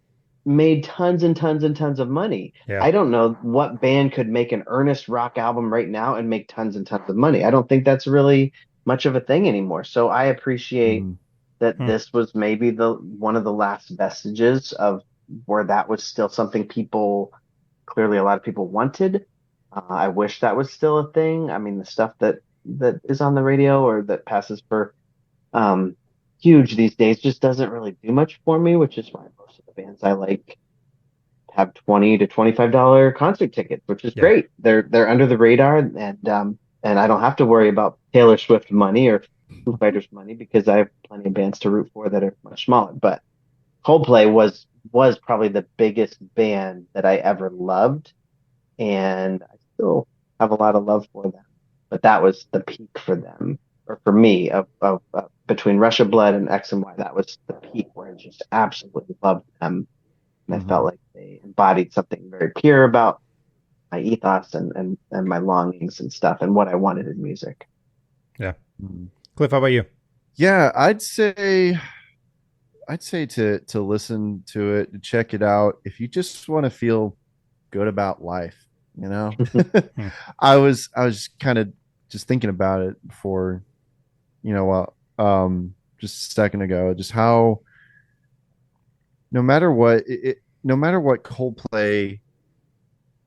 made tons and tons and tons of money. Yeah. I don't know what band could make an earnest rock album right now and make tons and tons of money. I don't think that's really much of a thing anymore. So I appreciate that this was maybe one of the last vestiges of where that was still something clearly a lot of people wanted. I wish that was still a thing. I mean, the stuff that is on the radio or that passes for huge these days just doesn't really do much for me, which is why most of the bands I like have $20 to $25 concert tickets, which is great. They're under the radar, and I don't have to worry about Taylor Swift money or Foo Fighters money because I have plenty of bands to root for that are much smaller. But Coldplay was probably the biggest band that I ever loved, and I still have a lot of love for them. But that was the peak for them, or for me, of between Russia Blood and X and Y. That was the peak where I just absolutely loved them, and I felt like they embodied something very pure about my ethos and my longings and stuff, and what I wanted in music. Yeah. Cliff, how about you? Yeah, I'd say I'd say to listen to it, to check it out if you just want to feel good about life, you know. Hmm. I was kind of just thinking about it before, just a second ago, just how no matter what no matter what Coldplay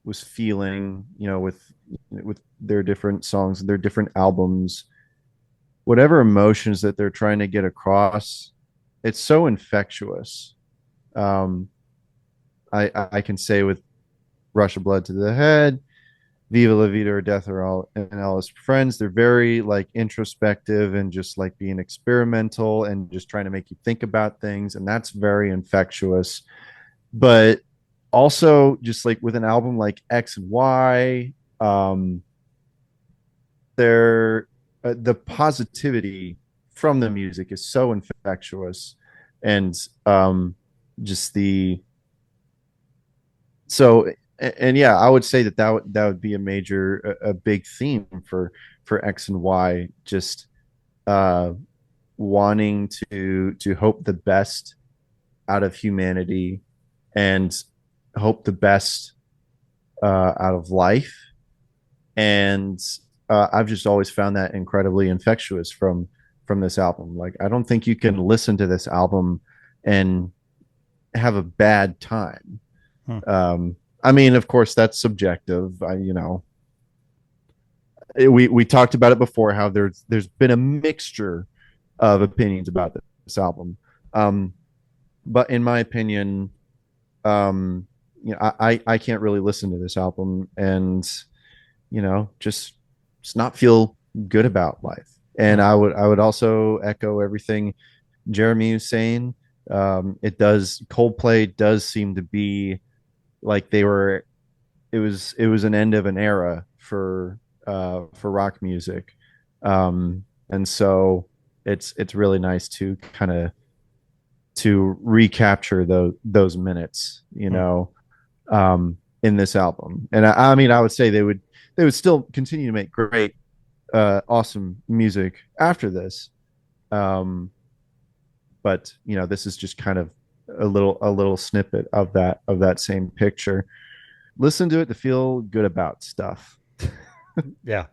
was feeling, with their different songs and their different albums, whatever emotions that they're trying to get across, it's so infectious. Um, I can say with Rush of Blood to the Head, Viva La Vida or Death or All and All His Friends, they're very like introspective and just like being experimental and just trying to make you think about things, and that's very infectious. But also just like with an album like X and Y, there the positivity from the music is so infectious, and just the so and yeah, I would say that would be a major a big theme for X and Y, just uh wanting to hope the best out of humanity and hope the best out of life. And I've just always found that incredibly infectious from this album. Like, I don't think you can listen to this album and have a bad time. Hmm. I mean, of course, that's subjective. We talked about it before, how there's been a mixture of opinions about this album. Um, but in my opinion, um, I can't really listen to this album and just not feel good about life. And Hmm. I would also echo everything Jeremy was saying. Coldplay does seem to be like it was an end of an era for rock music. And so it's really nice to kind of to recapture those minutes, Hmm. in this album. And I mean, I would say they would still continue to make great, awesome music after this. Um, but this is just kind of a little snippet of that same picture. Listen to it to feel good about stuff. Yeah.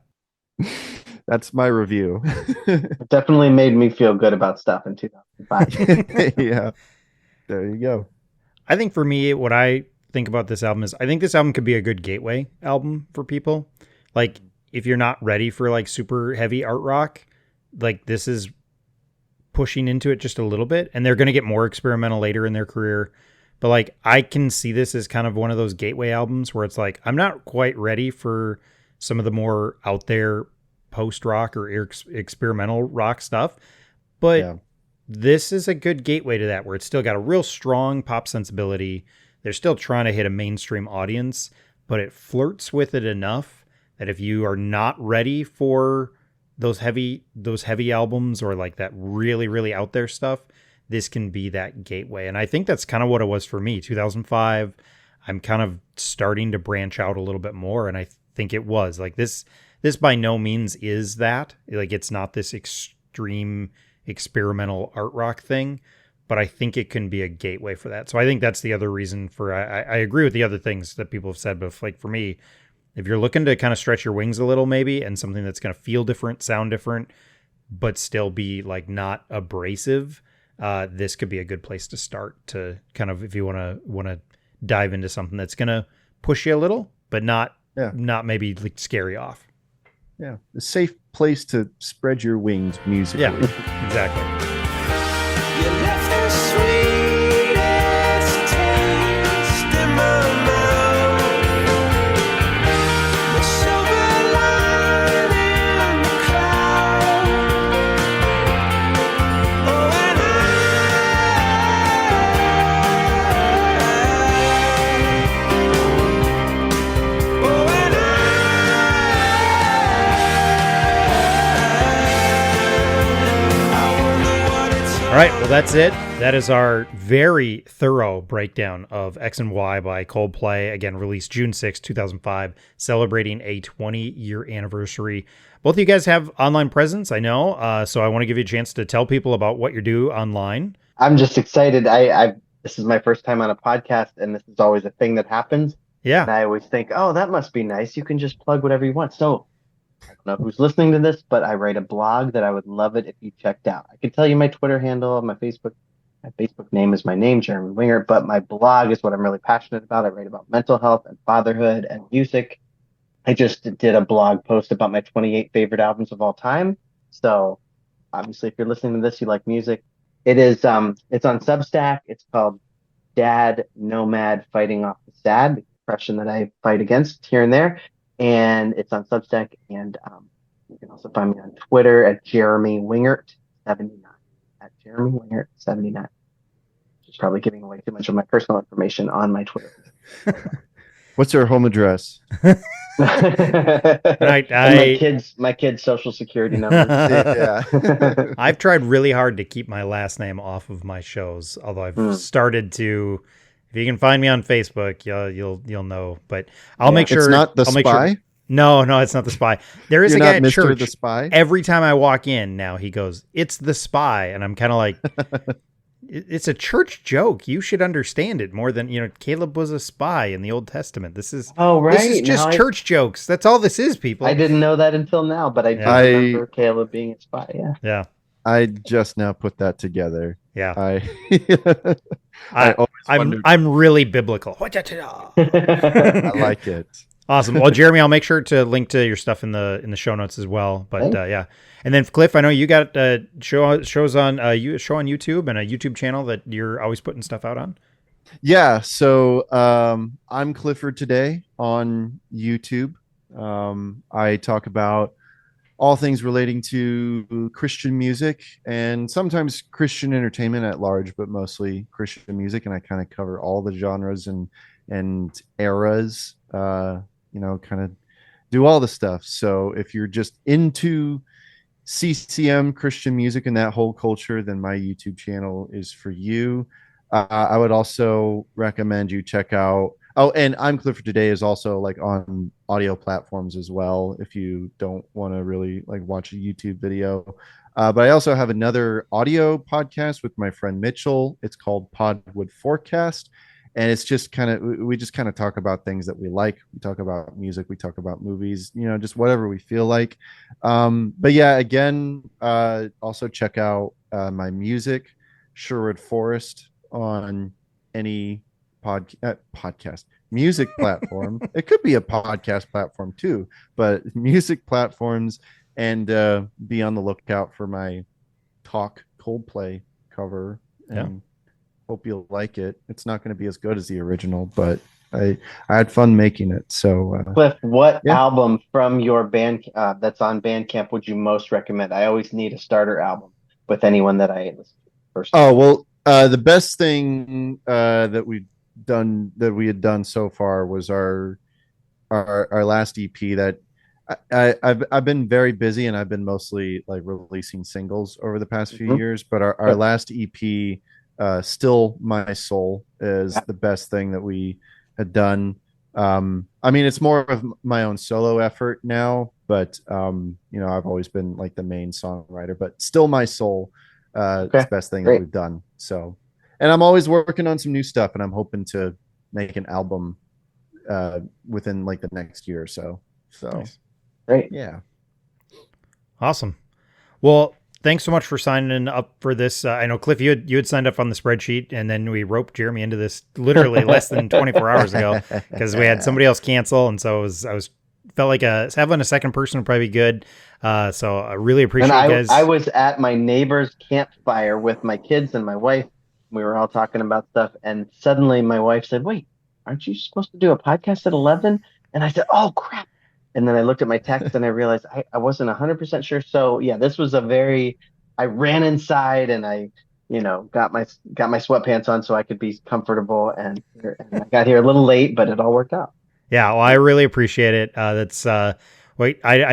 That's my review. It definitely made me feel good about stuff in 2005. Yeah, there you go. I think for me, what I think about this album is I think this album could be a good gateway album for people. Like, if you're not ready for like super heavy art rock, like this is pushing into it just a little bit, and they're going to get more experimental later in their career. But like, I can see this as kind of one of those gateway albums where it's like, I'm not quite ready for some of the more out there post rock or experimental rock stuff, but Yeah, this is a good gateway to that, where it's still got a real strong pop sensibility. They're still trying to hit a mainstream audience, but it flirts with it enough that if you are not ready for those heavy albums or like that really really out there stuff, this can be that gateway. And I think that's kind of what it was for me. 2005, I'm kind of starting to branch out a little bit more, and I think it was like this by no means is that. Like, it's not this extreme experimental art rock thing, but I think it can be a gateway for that. So I think that's the other reason for I agree with the other things that people have said, but like for me, if you're looking to kind of stretch your wings a little maybe, and something that's going to feel different, sound different, but still be like not abrasive, this could be a good place to start to kind of, if you want to dive into something that's going to push you a little, but not yeah, not maybe like scary off. yeah. A safe place to spread your wings Yeah, musically. exactly. You left the sweetest taste in my mouth. The silver lining, the cloud. Oh, and oh, and I wonder what it's All right, well, that's it. That is our very thorough breakdown of X and Y by Coldplay. Again, released June 6, 2005, celebrating a 20-year anniversary. Both of you guys have online presence, I know, so I want to give you a chance to tell people about what you do online. I'm just excited. This is my first time on a podcast, and this is always a thing that happens. Yeah. And I always think, oh, that must be nice. You can just plug whatever you want. So I don't know who's listening to this, but I write a blog that I would love it if you checked out. I can tell you my Twitter handle, my Facebook. My Facebook name is my name, Jeremy Winger, but my blog is what I'm really passionate about. I write about mental health and fatherhood and music. I just did a blog post about my 28 favorite albums of all time. So obviously, if you're listening to this, you like music. It's on Substack. It's called Dad Nomad Fighting Off the Sad, the depression that I fight against here and there. And it's on Substack. And you can also find me on Twitter at Jeremy Wingert79. At Jeremy Wingert79. Just probably giving away too much of my personal information on my Twitter. What's your home address? And my kids' social security numbers. Yeah. I've tried really hard to keep my last name off of my shows, although I've started to. If you can find me on Facebook, you'll know. But I'll make sure It's not the I'll make Spy. Sure, no, it's not the Spy. There is You're a guy not at Mr. church. The Spy. Every time I walk in now, he goes, "It's the Spy," and I'm kind of like, it's a church joke. You should understand it more than Caleb was a spy in the Old Testament. This is This is just church jokes. That's all this is, people. I didn't know that until now, but I do remember Caleb being a spy. Yeah. Yeah. I just now put that together. Yeah. I'm really biblical. I like it. Awesome. Well, Jeremy, I'll make sure to link to your stuff in the show notes as well. But yeah, and then Cliff, I know you got shows on a show on YouTube and a YouTube channel that you're always putting stuff out on. Yeah. So I'm Clifford today on YouTube. I talk about all things relating to Christian music and sometimes Christian entertainment at large, but mostly Christian music. And I kind of cover all the genres and eras, kind of do all the stuff. So if you're just into CCM Christian music and that whole culture, then my YouTube channel is for you. I would also recommend you check out. Oh, and I'm Clifford Today is also like on audio platforms as well. If you don't want to really like watch a YouTube video, but I also have another audio podcast with my friend Mitchell. It's called Podwood Forecast, and it's just we just kind of talk about things that we like. We talk about music. We talk about movies. Just whatever we feel like. But yeah, again, also check out my music, Sherwood Forest, on any podcast music platform. It could be a podcast platform too, but music platforms, and be on the lookout for my Talk Coldplay cover, and hope you'll like it. It's not going to be as good as the original, but I had fun making it. So Cliff, what album from your band that's on Bandcamp would you most recommend? I always need a starter album with anyone that I listen to first. Oh, well, the best thing that we had done so far was our last EP that I've been very busy, and I've been mostly like releasing singles over the past few years, but our last EP, Still My Soul, is the best thing that we had done. I mean, it's more of my own solo effort now, but I've always been like the main songwriter, but Still My Soul is the best thing that we've done. So, and I'm always working on some new stuff, and I'm hoping to make an album within like the next year or so. So nice. Great. Yeah. Awesome. Well, thanks so much for signing up for this. I know, Cliff, you had signed up on the spreadsheet, and then we roped Jeremy into this literally less than 24 hours ago because we had somebody else cancel, and so felt like having a second person would probably be good. So I really appreciate you guys. I was at my neighbor's campfire with my kids and my wife. We were all talking about stuff, and suddenly my wife said, "Wait, aren't you supposed to do a podcast at 11?" And I said, "Oh crap!" And then I looked at my text and I realized I wasn't 100% sure. So yeah, this was I ran inside and I, got my sweatpants on so I could be comfortable, and I got here a little late, but it all worked out. Yeah, well, I really appreciate it. I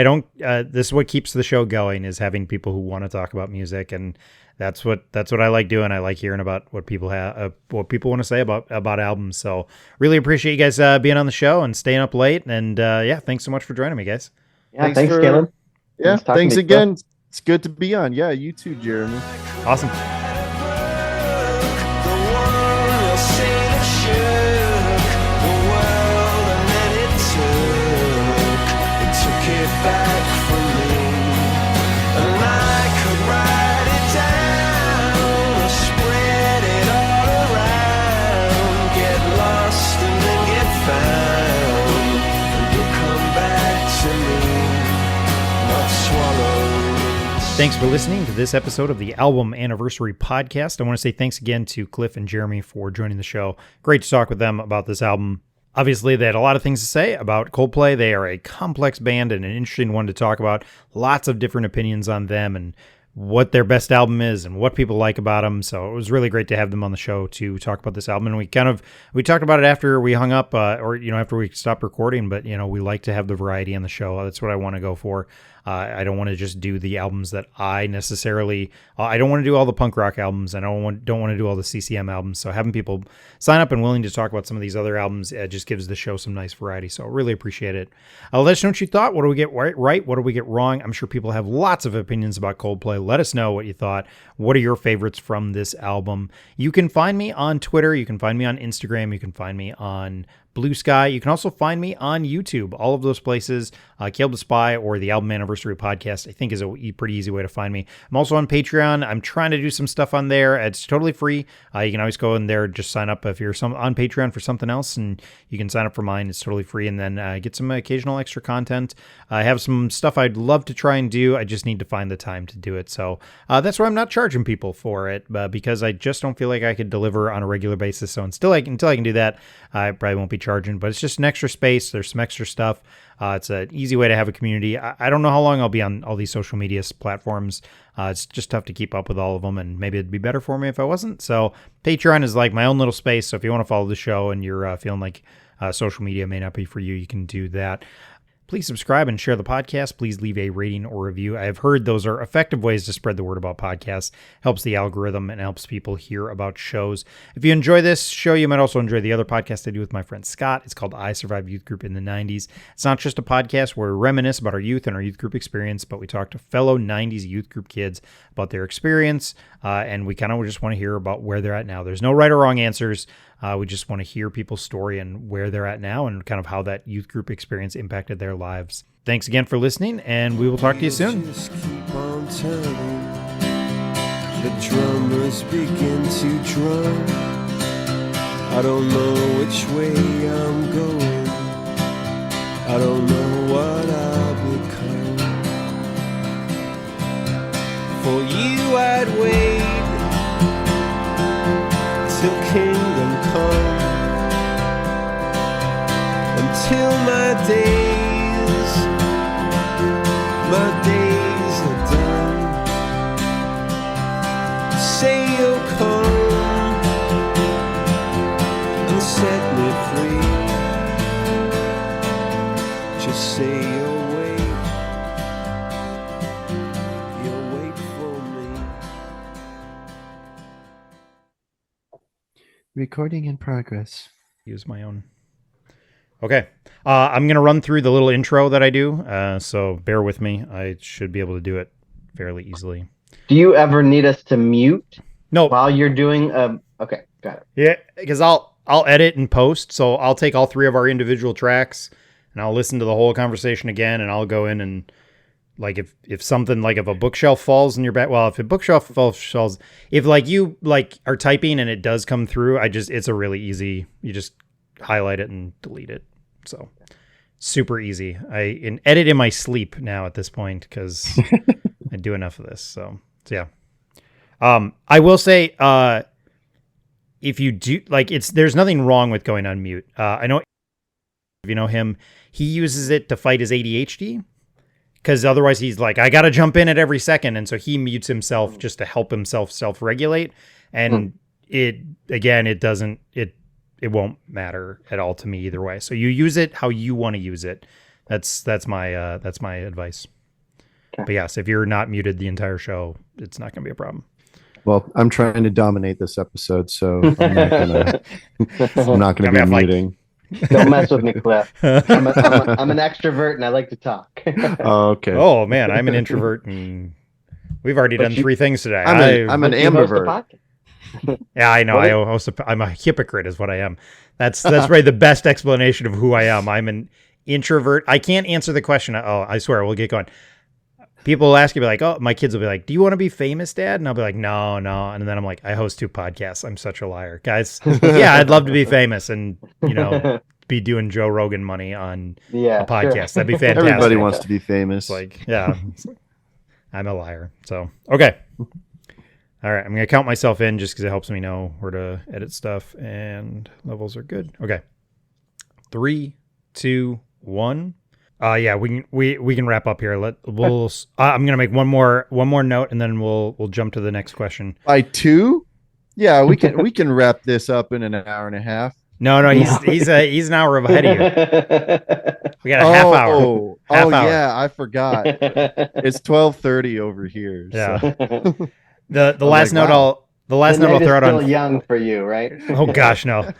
don't. This is what keeps the show going, is having people who want to talk about music, and that's what I like doing. I like hearing about what people want to say about albums. So really appreciate you guys being on the show and staying up late. And thanks so much for joining me, guys. Yeah, thanks Caleb. Yeah, thanks again. It's good to be on. Yeah, you too, Jeremy. Awesome. Thanks for listening to this episode of the Album Anniversary Podcast. I want to say thanks again to Cliff and Jeremy for joining the show. Great to talk with them about this album. Obviously, they had a lot of things to say about Coldplay. They are a complex band and an interesting one to talk about. Lots of different opinions on them and what their best album is and what people like about them. So it was really great to have them on the show to talk about this album. And we talked about it after we hung up after we stopped recording, but we like to have the variety on the show. That's what I want to go for. I don't want to just do the albums that I necessarily. I don't want to do all the punk rock albums. And I don't want to do all the CCM albums. So having people sign up and willing to talk about some of these other albums just gives the show some nice variety. So I really appreciate it. Let us know what you thought. What do we get right? What do we get wrong? I'm sure people have lots of opinions about Coldplay. Let us know what you thought. What are your favorites from this album? You can find me on Twitter. You can find me on Instagram. You can find me on Blue Sky. You can also find me on YouTube. All of those places, Caleb the Spy or the Album Anniversary Podcast, I think is a pretty easy way to find me. I'm also on Patreon. I'm trying to do some stuff on there. It's totally free. You can always go in there, just sign up if you're on Patreon for something else, and you can sign up for mine. It's totally free, and then get some occasional extra content. I have some stuff I'd love to try and do. I just need to find the time to do it. So that's why I'm not charging people for it, because I just don't feel like I could deliver on a regular basis. So until I can do that, I probably won't be charging, but it's just an extra space. There's some extra stuff. It's an easy way to have a community. I don't know how long I'll be on all these social media platforms. It's just tough to keep up with all of them, and maybe it'd be better for me if I wasn't. So Patreon is like my own little space. So if you want to follow the show and you're feeling like social media may not be for you, you can do that. Please subscribe and share the podcast. Please leave a rating or review. I have heard those are effective ways to spread the word about podcasts. Helps the algorithm and helps people hear about shows. If you enjoy this show, you might also enjoy the other podcast I do with my friend Scott. It's called I Survived Youth Group in the 90s. It's not just a podcast where we reminisce about our youth and our youth group experience, but we talk to fellow 90s youth group kids about their experience, and we kind of just want to hear about where they're at now. There's no right or wrong answers. We just want to hear people's story and where they're at now and kind of how that youth group experience impacted their lives. Thanks again for listening, and we will talk to you soon. Just keep on turning. The drummers begin to drum. I don't know which way I'm going. I don't know what I'll become. For you I'd wait till kingdom come, until my days are done. Say you'll come and set me free. Just say you'll wait for me. Recording in progress. Use my own. Okay. I'm going to run through the little intro that I do, so bear with me. I should be able to do it fairly easily. Do you ever need us to mute No. while you're doing okay, got it. Yeah, because I'll edit and post, so I'll take all three of our individual tracks, and I'll listen to the whole conversation again, and I'll go in and, like, if something, like if a bookshelf falls in your back, well, if a bookshelf falls, if like you like are typing and it does come through, it's a really easy, you just highlight it and delete it. So super easy. I edit in my sleep now at this point because I do enough of this. So yeah. I will say, if you do like there's nothing wrong with going on mute. I know if you know him, he uses it to fight his ADHD because otherwise he's like, I got to jump in at every second. And so he mutes himself just to help himself self-regulate. And it won't matter at all to me either way. So you use it how you want to use it. That's my advice. Okay. But yes, if you're not muted the entire show, it's not going to be a problem. Well, I'm trying to dominate this episode, so I'm not gonna be muting. Don't mess with me, Cliff. I'm an extrovert and I like to talk. Oh, okay. Oh man, I'm an introvert and we've already done three things today. I'm an ambivert. Yeah, I know. I'm a hypocrite is what I am. That's probably the best explanation of who I am. I'm an introvert. I can't answer the question. Oh, I swear, we'll get going. People will ask you, like, oh, my kids will be like, do you want to be famous, Dad? And I'll be like, no. And then I'm like, I host 2 podcasts. I'm such a liar. Guys, yeah, I'd love to be famous and, be doing Joe Rogan money on a podcast. Sure. That'd be fantastic. Everybody wants to be famous. Like, yeah. I'm a liar. So, okay. All right. I'm going to count myself in just because it helps me know where to edit stuff, and levels are good. Okay. 3, 2, 1. Yeah, we can wrap up here. I'm going to make one more note, and then we'll jump to the next question. By 2? Yeah, we can wrap this up in an hour and a half. No, he's an hour ahead of you. We got a half hour. Half hour. Yeah, I forgot. It's 12:30 over here. Yeah. So. The last note wow. I'll throw out still on. young for you, right? Oh gosh, no.